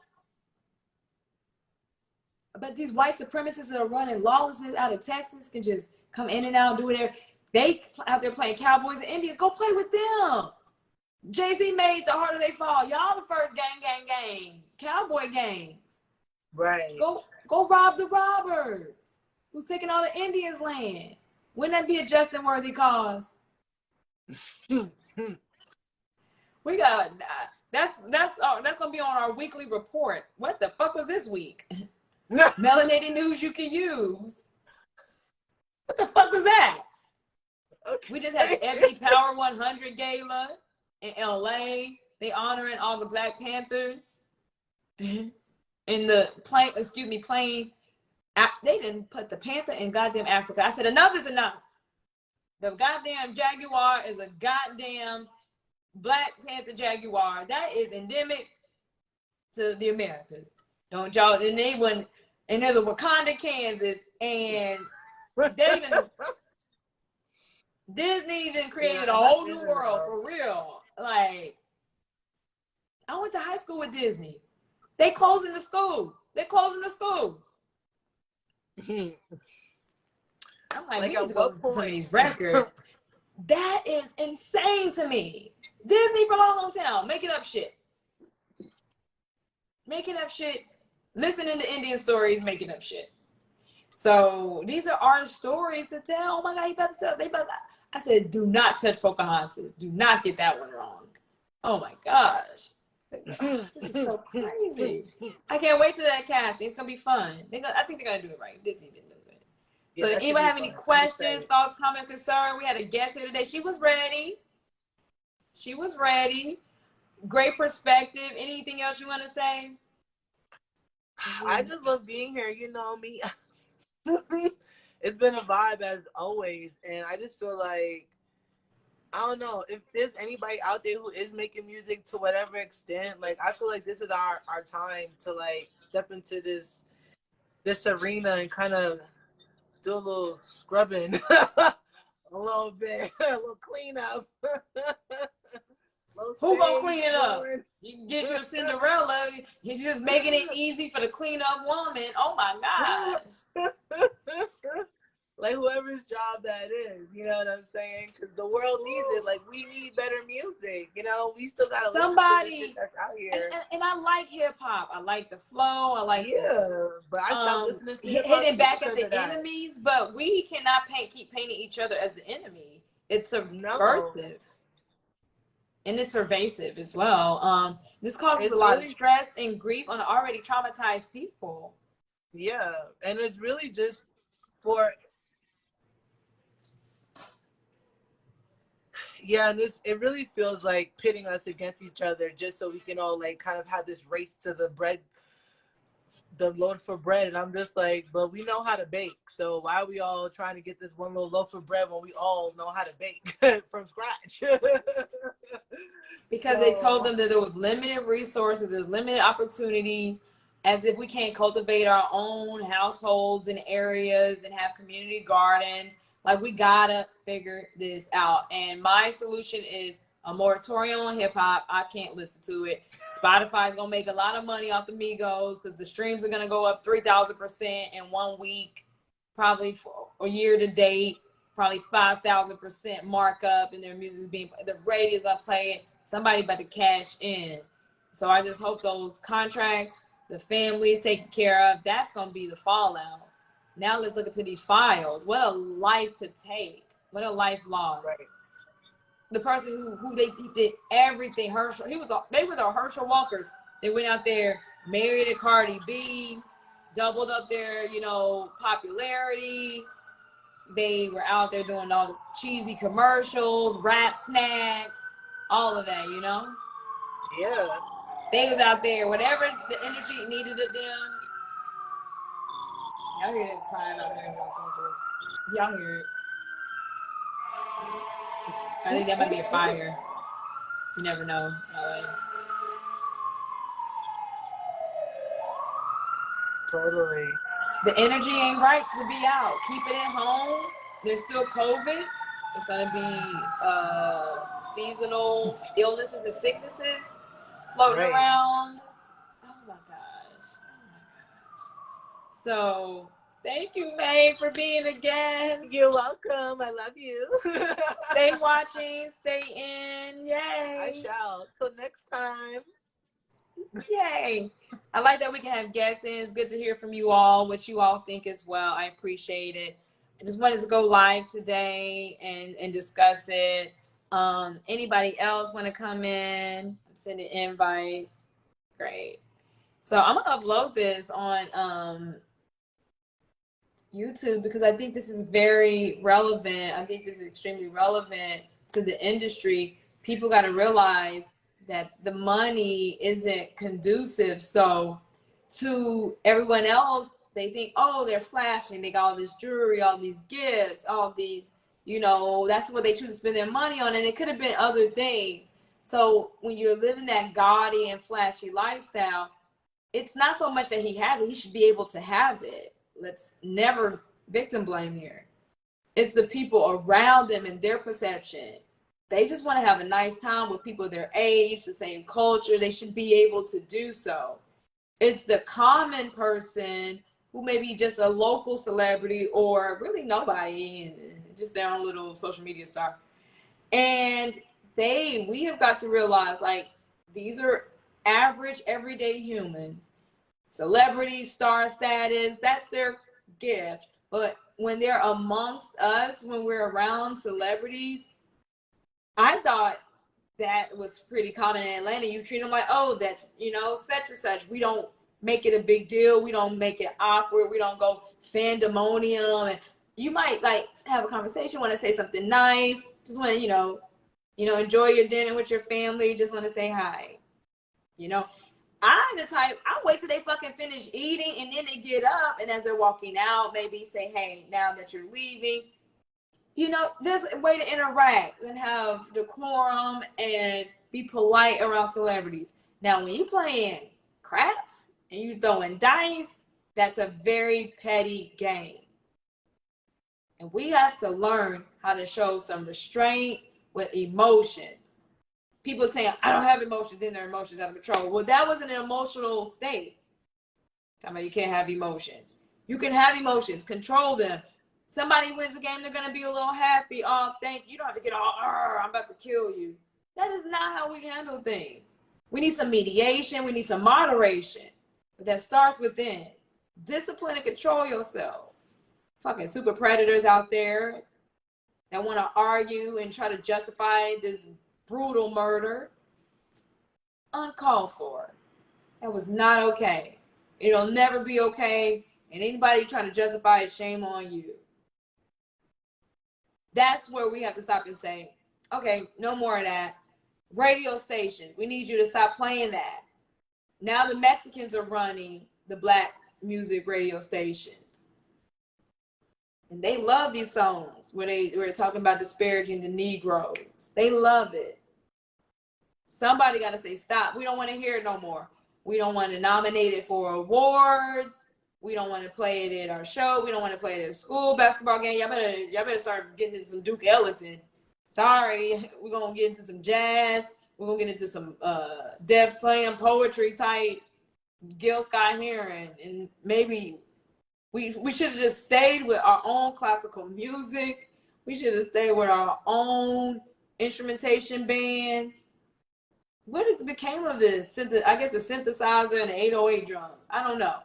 But these white supremacists that are running lawlessness out of Texas can just come in and out, do whatever. They out there playing Cowboys and Indians. Go play with them. Jay-Z made The Harder They Fall. Y'all the first gang. Cowboy gangs. Right. Go rob the robbers who's taking all the Indians' land. Wouldn't that be a just and worthy cause? We got that's gonna be on our weekly report. What the fuck was this week? Melanated news you can use. What the fuck was that? Okay. We just had the FD Power 100 gala in LA. They honoring all the Black Panthers. In the plane. They didn't put the panther in goddamn Africa. I said enough is enough. The goddamn jaguar is a goddamn Black Panther jaguar. That is endemic to the Americas. Don't y'all? And there's a Wakanda, Kansas, and Disney done created a whole new world for real. Like, I went to high school with Disney. They closing the school. I'm like, we need to go to some of these records. That is insane to me. Disney from our hometown, making up shit. Listening to Indian stories, making up shit. So these are our stories to tell. Oh my God, he about to tell. I said, do not touch Pocahontas. Do not get that one wrong. Oh my gosh. This is so crazy. I can't wait till that casting. It's gonna be fun. I think they're gonna do it right. Disney didn't do it. So, Yeah, anybody have any questions, thoughts, comment, concern? We had a guest here today. She was ready. She was ready. Great perspective. Anything else you want to say? I just love being here. You know me. It's been a vibe as always, and I just feel like, I don't know, if there's anybody out there who is making music to whatever extent, like I feel like this is our time to like step into this arena and kind of do a little scrubbing, a little bit, a little cleanup. Who gonna clean it up? You can get your Cinderella. He's just making it easy for the cleanup woman. Oh my gosh. Like whoever's job that is, you know what I'm saying? Because the world needs it. Like we need better music. You know, we still gotta listen to the shit that's out here. And I like hip hop. I like the flow. I like but I stopped listening to hip hop hitting back at the that. enemies. But we cannot keep painting each other as the enemy. It's subversive. And it's pervasive as well. This causes a lot of stress and grief on already traumatized people. Yeah, and it's really just for. Yeah, and it really feels like pitting us against each other just so we can all like kind of have this race to the loaf for bread. And I'm just like, but we know how to bake. So why are we all trying to get this one little loaf of bread when we all know how to bake from scratch? Because they told them that there was limited resources, there's limited opportunities, as if we can't cultivate our own households and areas and have community gardens. Like, we gotta figure this out. And my solution is a moratorium on hip hop. I can't listen to it. Spotify's gonna make a lot of money off the Migos because the streams are gonna go up 3,000% in 1 week, probably for a year to date, probably 5,000% markup, and their music's the radio's gonna play it. Somebody about to cash in. So I just hope those contracts, the families taken care of, that's gonna be the fallout. Now let's look into these files. What a life to take. What a life lost. Right. The person who he did everything. Herschel, they were the Herschel Walkers. They went out there, married a Cardi B, doubled up their, popularity. They were out there doing all the cheesy commercials, rap snacks, all of that, Yeah. They was out there, whatever the industry needed of them. Y'all hear them crying out there in Los Angeles. Y'all hear it. I think that might be a fire. You never know. Totally. The energy ain't right to be out. Keep it at home. There's still COVID. It's going to be seasonal illnesses and sicknesses floating around. Oh my gosh. So thank you, May, for being a guest. You're welcome. I love you. Stay watching. Stay in. Yay. I shall. Till next time. Yay. I like that we can have guests in. It's good to hear from you all, what you all think as well. I appreciate it. I just wanted to go live today and discuss it. Anybody else want to come in? I'm sending invites. Great. So I'm going to upload this on YouTube because I think this is very relevant. I think this is extremely relevant to the industry. People got to realize that the money isn't conducive. So to everyone else, they think, oh, they're flashing. They got all this jewelry, all these gifts, all these, that's what they choose to spend their money on. And it could have been other things. So when you're living that gaudy and flashy lifestyle, it's not so much that he has it. He should be able to have it. Let's never victim blame here. It's the people around them and their perception. They just want to have a nice time with people their age, the same culture. They should be able to do so. It's the common person who may be just a local celebrity or really nobody, and just their own little social media star. And we have got to realize, like, these are average, everyday humans. Celebrity, star status, that's their gift. But when they're amongst us, when we're around celebrities, I thought that was pretty common in Atlanta. You treat them like, oh, that's, you know, such and such. We don't make it a big deal. We don't make it awkward. We don't go fandemonium. And you might like have a conversation, want to say something nice, just want to, enjoy your dinner with your family, just want to say hi. You know, I'm the type, I wait till they fucking finish eating and then they get up, and as they're walking out, maybe say, hey, now that you're leaving, you know, there's a way to interact and have decorum and be polite around celebrities. Now, when you playing craps and you throwing dice, that's a very petty game. And we have to learn how to show some restraint with emotions. People saying, I don't have emotions, then their emotions out of control. Well, that was an emotional state. Talking about you can't have emotions. You can have emotions, control them. Somebody wins a game, they're going to be a little happy. Oh, thank you. You don't have to get all, I'm about to kill you. That is not how we handle things. We need some mediation. We need some moderation. But that starts within. Discipline and control yourselves. Fucking super predators out there that want to argue and try to justify this brutal murder. It's uncalled for. That was not okay. It'll never be okay. And anybody trying to justify it, shame on you. That's where we have to stop and say, okay, no more of that. Radio station, we need you to stop playing that. Now the Mexicans are running the black music radio stations. And they love these songs where we're talking about disparaging the Negroes. They love it. Somebody got to say, stop. We don't want to hear it no more. We don't want to nominate it for awards. We don't want to play it at our show. We don't want to play it at a school basketball game. Y'all better start getting into some Duke Ellington. Sorry, we're going to get into some jazz. We're going to get into some Def Slam poetry type Gil Scott Heron. And maybe we should have just stayed with our own classical music. We should have stayed with our own instrumentation bands. What became of this? I guess the synthesizer and the 808 drum. I don't know.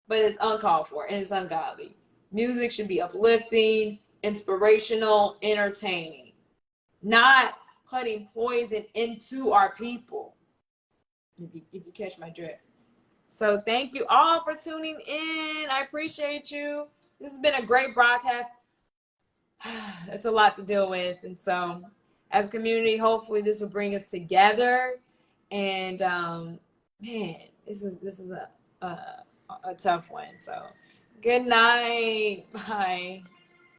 But it's uncalled for and it's ungodly. Music should be uplifting, inspirational, entertaining, not putting poison into our people. If you catch my drift. So thank you all for tuning in. I appreciate you. This has been a great broadcast. It's a lot to deal with. And so as a community, hopefully this will bring us together. And man, this is a tough one. So good night. Bye.